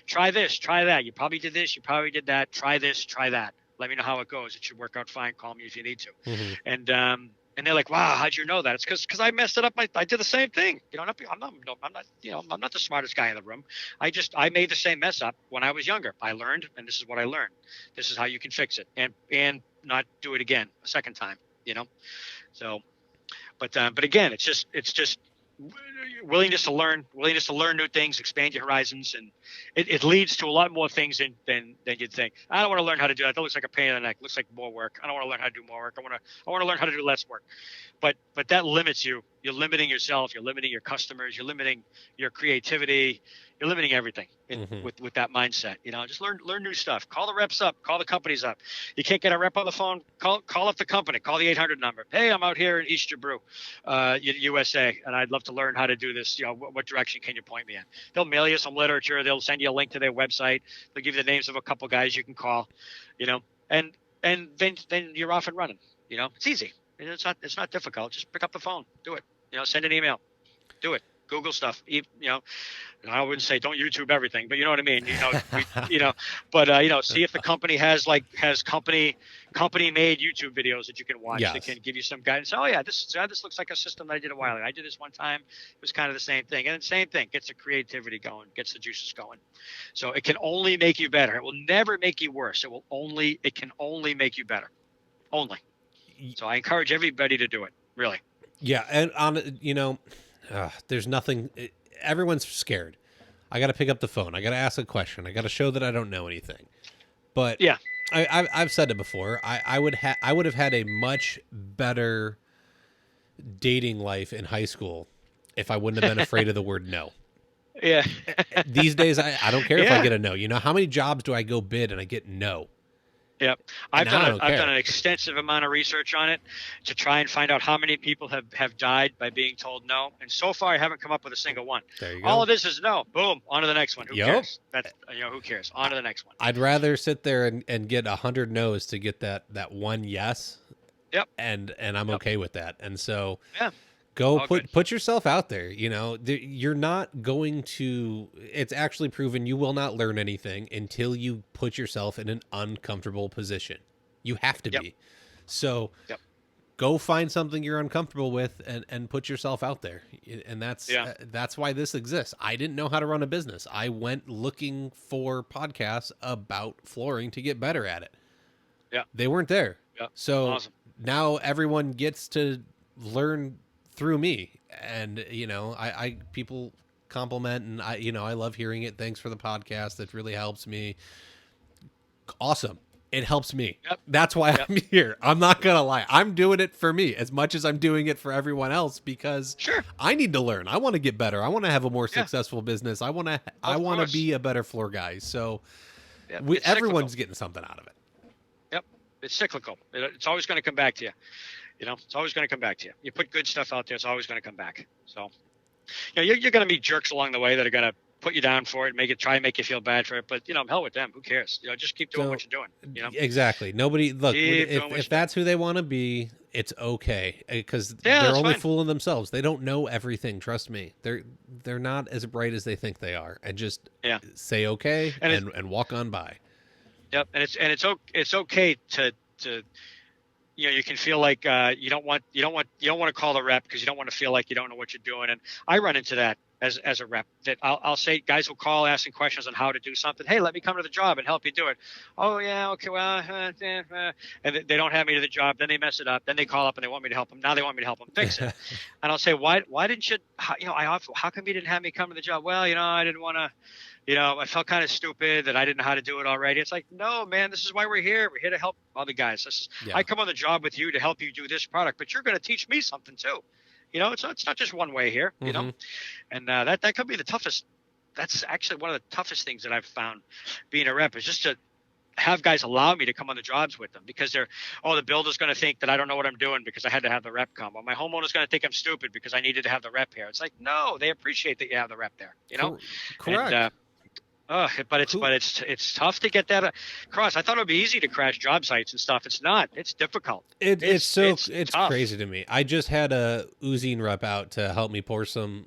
try this, try that. You probably did this. You probably did that. Try this, try that. Let me know how it goes. It should work out fine. Call me if you need to. Mm-hmm. And they're like, wow, how'd you know that? It's because I messed it up. I did the same thing. I'm not the smartest guy in the room. I made the same mess up when I was younger. I learned, and this is what I learned. This is how you can fix it and not do it again a second time, So, but again, it's just willingness to learn new things, expand your horizons, and it leads to a lot more things than you'd think. I don't want to learn how to do that. That looks like a pain in the neck. It looks like more work. I don't want to learn how to do more work. I want to learn how to do less work. But that limits you. You're limiting yourself. You're limiting your customers. You're limiting your creativity. You're limiting everything with that mindset. Just learn new stuff. Call the reps up. Call the companies up. You can't get a rep on the phone. Call up the company. Call the 800 number. Hey, I'm out here in East Jabru, USA, and I'd love to learn how to do this. What direction can you point me in? They'll mail you some literature. They'll send you a link to their website. They'll give you the names of a couple guys you can call. And then you're off and running. It's easy. It's not difficult. Just pick up the phone. Do it. Send an email. Do it. Google stuff. I wouldn't say don't YouTube everything, but you know what I mean. But see if the company has company made YouTube videos that you can watch. Yes. That can give you some guidance. Oh yeah, this looks like a system that I did a while ago. I did this one time. It was kind of the same thing, and the same thing gets the creativity going, gets the juices going. So it can only make you better. It will never make you worse. It can only make you better. Only. So I encourage everybody to do it. Really. Yeah, and there's nothing. Everyone's scared. I got to pick up the phone. I got to ask a question. I got to show that I don't know anything. But Yeah. I've said it before. I would have had a much better dating life in high school if I wouldn't have been afraid of the word no. Yeah. These days, I don't care if I Yeah. get a no. You know, how many jobs do I go bid and I get no? Yep. And now I don't I've care. done an extensive amount of research on it to try and find out how many people have died by being told no. And so far, I haven't come up with a single one. There you go. All it is no. Boom. On to the next one. Who Yep. cares? That's, who cares? On to the next one. I'd rather sit there and get 100 no's to get that one yes. Yep. And I'm okay with that. And so Yeah. go All put yourself out there. You know, you're not going to, it's actually proven you will not learn anything until you put yourself in an uncomfortable position. You have to be. So go find something you're uncomfortable with and put yourself out there. And that's why this exists. I didn't know how to run a business. I went looking for podcasts about flooring to get better at it. Yeah. They weren't there. Yeah. So awesome. Now everyone gets to learn through me. And, I people compliment and I love hearing it. Thanks for the podcast. That really helps me. Awesome. It helps me. Yep. That's why I'm here. I'm not going to lie. I'm doing it for me as much as I'm doing it for everyone else because I need to learn. I want to get better. I want to have a more successful business. I want to be a better floor guy. So everyone's getting something out of it. Yep. It's cyclical. It's always going to come back to you. It's always going to come back to you. You put good stuff out there, it's always going to come back. So, you're going to meet jerks along the way that are going to put you down for it, try and make you feel bad for it. But, hell with them. Who cares? Just keep doing what you're doing. Exactly. Nobody, look, if that's who they want to be, it's okay. Because they're only fooling themselves. They don't know everything. Trust me. They're not as bright as they think they are. And just say okay and walk on by. Yep. And it's okay to you can feel like you don't want to call the rep because you don't want to feel like you don't know what you're doing. And I run into that as a rep that I'll say guys will call asking questions on how to do something. Hey, let me come to the job and help you do it. Oh yeah, okay, well, and they don't have me to the job. Then they mess it up. Then they call up and they want me to help them. Now they want me to help them fix it. And I'll say, why didn't you? How come you didn't have me come to the job? Well, I didn't want to. I felt kind of stupid that I didn't know how to do it already. It's like, no, man, this is why we're here. We're here to help other guys. I come on the job with you to help you do this product, but you're going to teach me something too. It's not just one way here, and that could be the toughest. That's actually one of the toughest things that I've found being a rep is just to have guys allow me to come on the jobs with them because the builder's going to think that I don't know what I'm doing because I had to have the rep come, or my homeowner's going to think I'm stupid because I needed to have the rep here. It's like, no, they appreciate that you have the rep there, Correct. And, but it's tough to get that across. I thought it would be easy to crash job sites and stuff. It's not. It's difficult. It's crazy to me. I just had a oozine rep out to help me pour some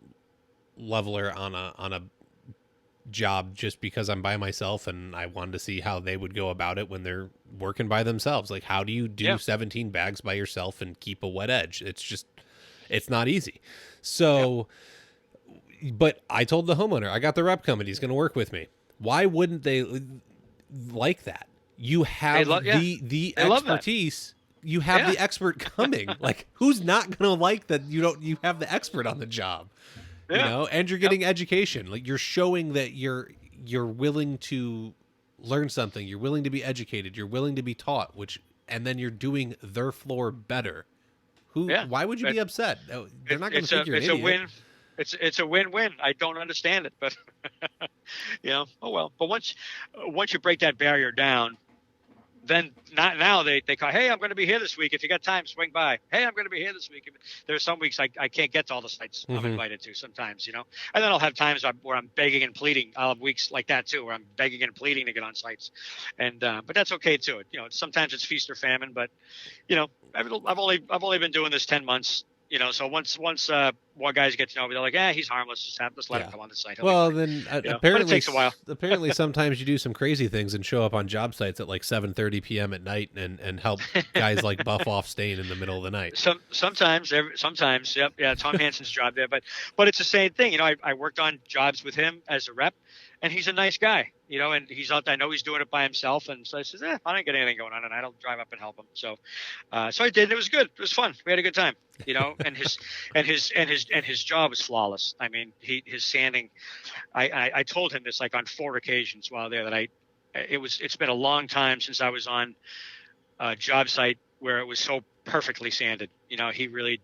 leveler on a job just because I'm by myself and I wanted to see how they would go about it when they're working by themselves. Like, how do you do 17 bags by yourself and keep a wet edge? It's not easy. So. But I told the homeowner, I got the rep coming. He's going to work with me. Why wouldn't they like that? You have the expertise. You have the expert coming. Like, who's not going to like that? You have the expert on the job, and you're getting education. Like, you're showing that you're willing to learn something. You're willing to be educated. You're willing to be taught, and then you're doing their floor better. Why would you be upset? They're not going to think you're an idiot. It's a win. It's a win-win. I don't understand it, but oh well. But once you break that barrier down, then now they call, hey, I'm going to be here this week. If you got time, swing by. Hey, I'm going to be here this week. There are some weeks I can't get to all the sites I'm invited to sometimes, and then I'll have times where I'm begging and pleading. I'll have weeks like that too, where I'm begging and pleading to get on sites, and but that's okay too. Sometimes it's feast or famine, but I've only been doing this 10 months. So once more guys get to know me, they're like, he's harmless. Just let him come on the site. Well, then apparently but it takes a while. Apparently, sometimes you do some crazy things and show up on job sites at like 7:30 p.m. at night and help guys like buff off stain in the middle of the night. Sometimes, Tom Hanson's job there, but it's the same thing. I worked on jobs with him as a rep, and he's a nice guy, and he's out there. I know he's doing it by himself. And so I says, I don't get anything going on, and I'll drive up and help him. So, so I did. It was good. It was fun. We had a good time, and his job was flawless. I mean, his sanding, I told him this like on 4 occasions while there that it's been a long time since I was on a job site where it was so perfectly sanded. He really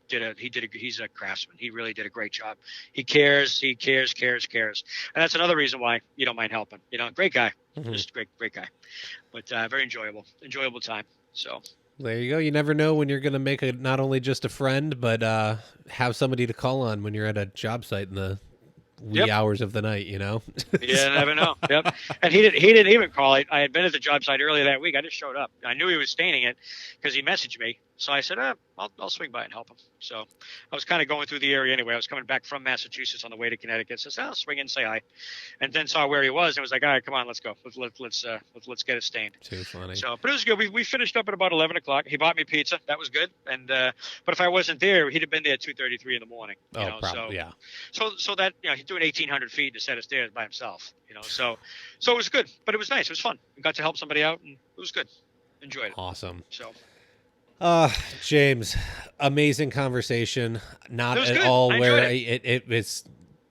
he's a craftsman. He really did a great job. He cares. And that's another reason why you don't mind helping. Great guy. Just great guy. But very enjoyable time. So there you go. You never know when you're going to make not only just a friend, but have somebody to call on when you're at a job site in the wee hours of the night, Yeah, never know. Yep. And he didn't even call. I had been at the job site earlier that week. I just showed up. I knew he was staining it because he messaged me. So I said, I'll swing by and help him. So I was kind of going through the area anyway. I was coming back from Massachusetts on the way to Connecticut. So I said, I'll swing in and say hi. And then saw where he was and was like, all right, come on, let's go. Let's get it stained. Too funny. So, but it was good. We finished up at about 11 o'clock. He bought me pizza. That was good. And but if I wasn't there, he'd have been there at 2:33 in the morning. Probably, yeah. So that he's doing 1,800 feet to set of stairs by himself. So it was good. But it was nice. It was fun. We got to help somebody out, and it was good. Enjoyed it. Awesome. So. James, amazing conversation. Not at good. all where it's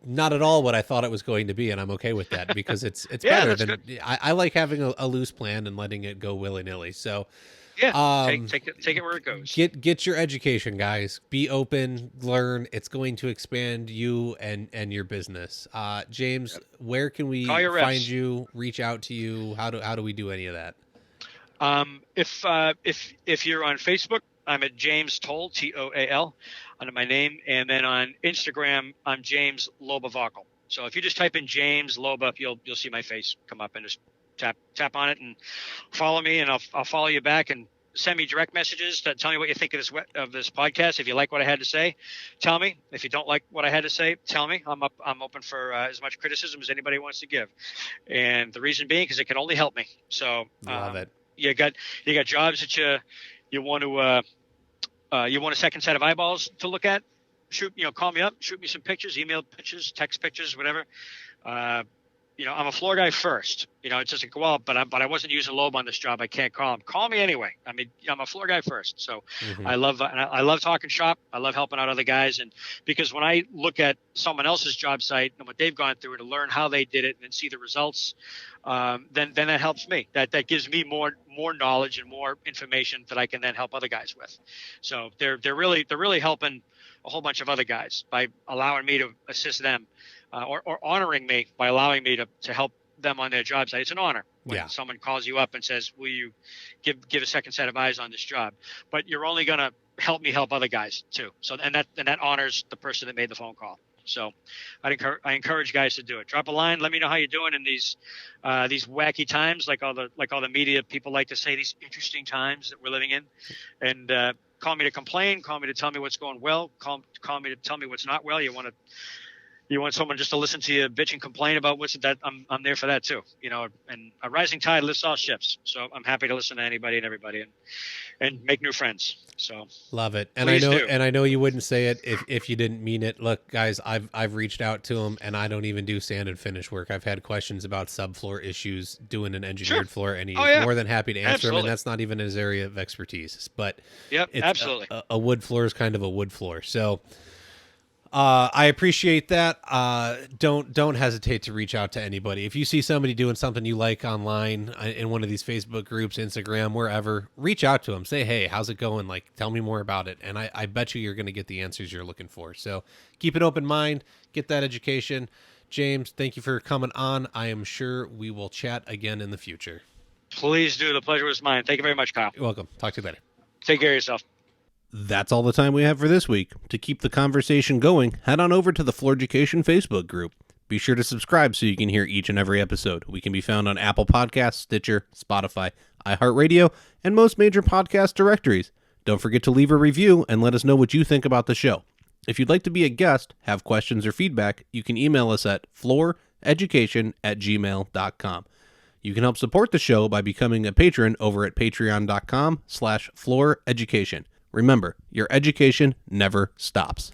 not at all what I thought it was going to be, and I'm okay with that because it's better than I like having a loose plan and letting it go willy nilly. So take it where it goes. Get your education, guys. Be open, learn. It's going to expand you and your business. James, where can we find you? Reach out to you? How do we do any of that? If you're on Facebook, I'm at James Toal, Toal, under my name, and then on Instagram, I'm James Loba Wakol. So if you just type in James Loba, you'll see my face come up, and just tap on it and follow me, and I'll follow you back, and send me direct messages to tell me what you think of this podcast. If you like what I had to say, tell me. If you don't like what I had to say, tell me. I'm open for as much criticism as anybody wants to give, and the reason being because it can only help me. So love it. You got jobs that you want a second set of eyeballs to look at. Call me up, shoot me some pictures, email pictures, text pictures, whatever. I'm a floor guy first. It's just like, well, but I wasn't using Loba on this job. I can't call him. Call me anyway. I mean, I'm a floor guy first. So I love talking shop. I love helping out other guys. And because when I look at someone else's job site and what they've gone through to learn how they did it and see the results, then that helps me. That gives me more knowledge and more information that I can then help other guys with. So they're really helping a whole bunch of other guys by allowing me to assist them. Or honoring me by allowing me to help them on their job site. It's an honor when someone calls you up and says, will you give a second set of eyes on this job? But you're only going to help me help other guys too. So and that honors the person that made the phone call. So I encourage guys to do it. Drop a line. Let me know how you're doing in these wacky times, like all the media people like to say, these interesting times that we're living in. And call me to complain. Call me to tell me what's going well. Call me to tell me what's not well. You want someone just to listen to you bitch and complain about what's that? I'm there for that too. And a rising tide lifts all ships. So I'm happy to listen to anybody and everybody and make new friends. So love it. And I know you wouldn't say it if you didn't mean it. Look, guys, I've reached out to him, and I don't even do sand and finish work. I've had questions about subfloor issues doing an engineered floor, and he's more than happy to answer them. And that's not even his area of expertise. But absolutely. A wood floor is kind of a wood floor. So I appreciate that. Don't hesitate to reach out to anybody. If you see somebody doing something you like online in one of these Facebook groups, Instagram, wherever, reach out to them. Say, hey, how's it going? Like, tell me more about it. And I bet you're going to get the answers you're looking for. So keep an open mind, get that education. James, thank you for coming on. I am sure we will chat again in the future. Please do. The pleasure was mine. Thank you very much, Kyle. You're welcome. Talk to you later. Take care of yourself. That's all the time we have for this week. To keep the conversation going, head on over to the Floored-U-Cation Facebook group. Be sure to subscribe so you can hear each and every episode. We can be found on Apple Podcasts, Stitcher, Spotify, iHeartRadio, and most major podcast directories. Don't forget to leave a review and let us know what you think about the show. If you'd like to be a guest, have questions or feedback, you can email us at flooreducation@gmail.com. You can help support the show by becoming a patron over at patreon.com/flooreducation. Remember, your education never stops.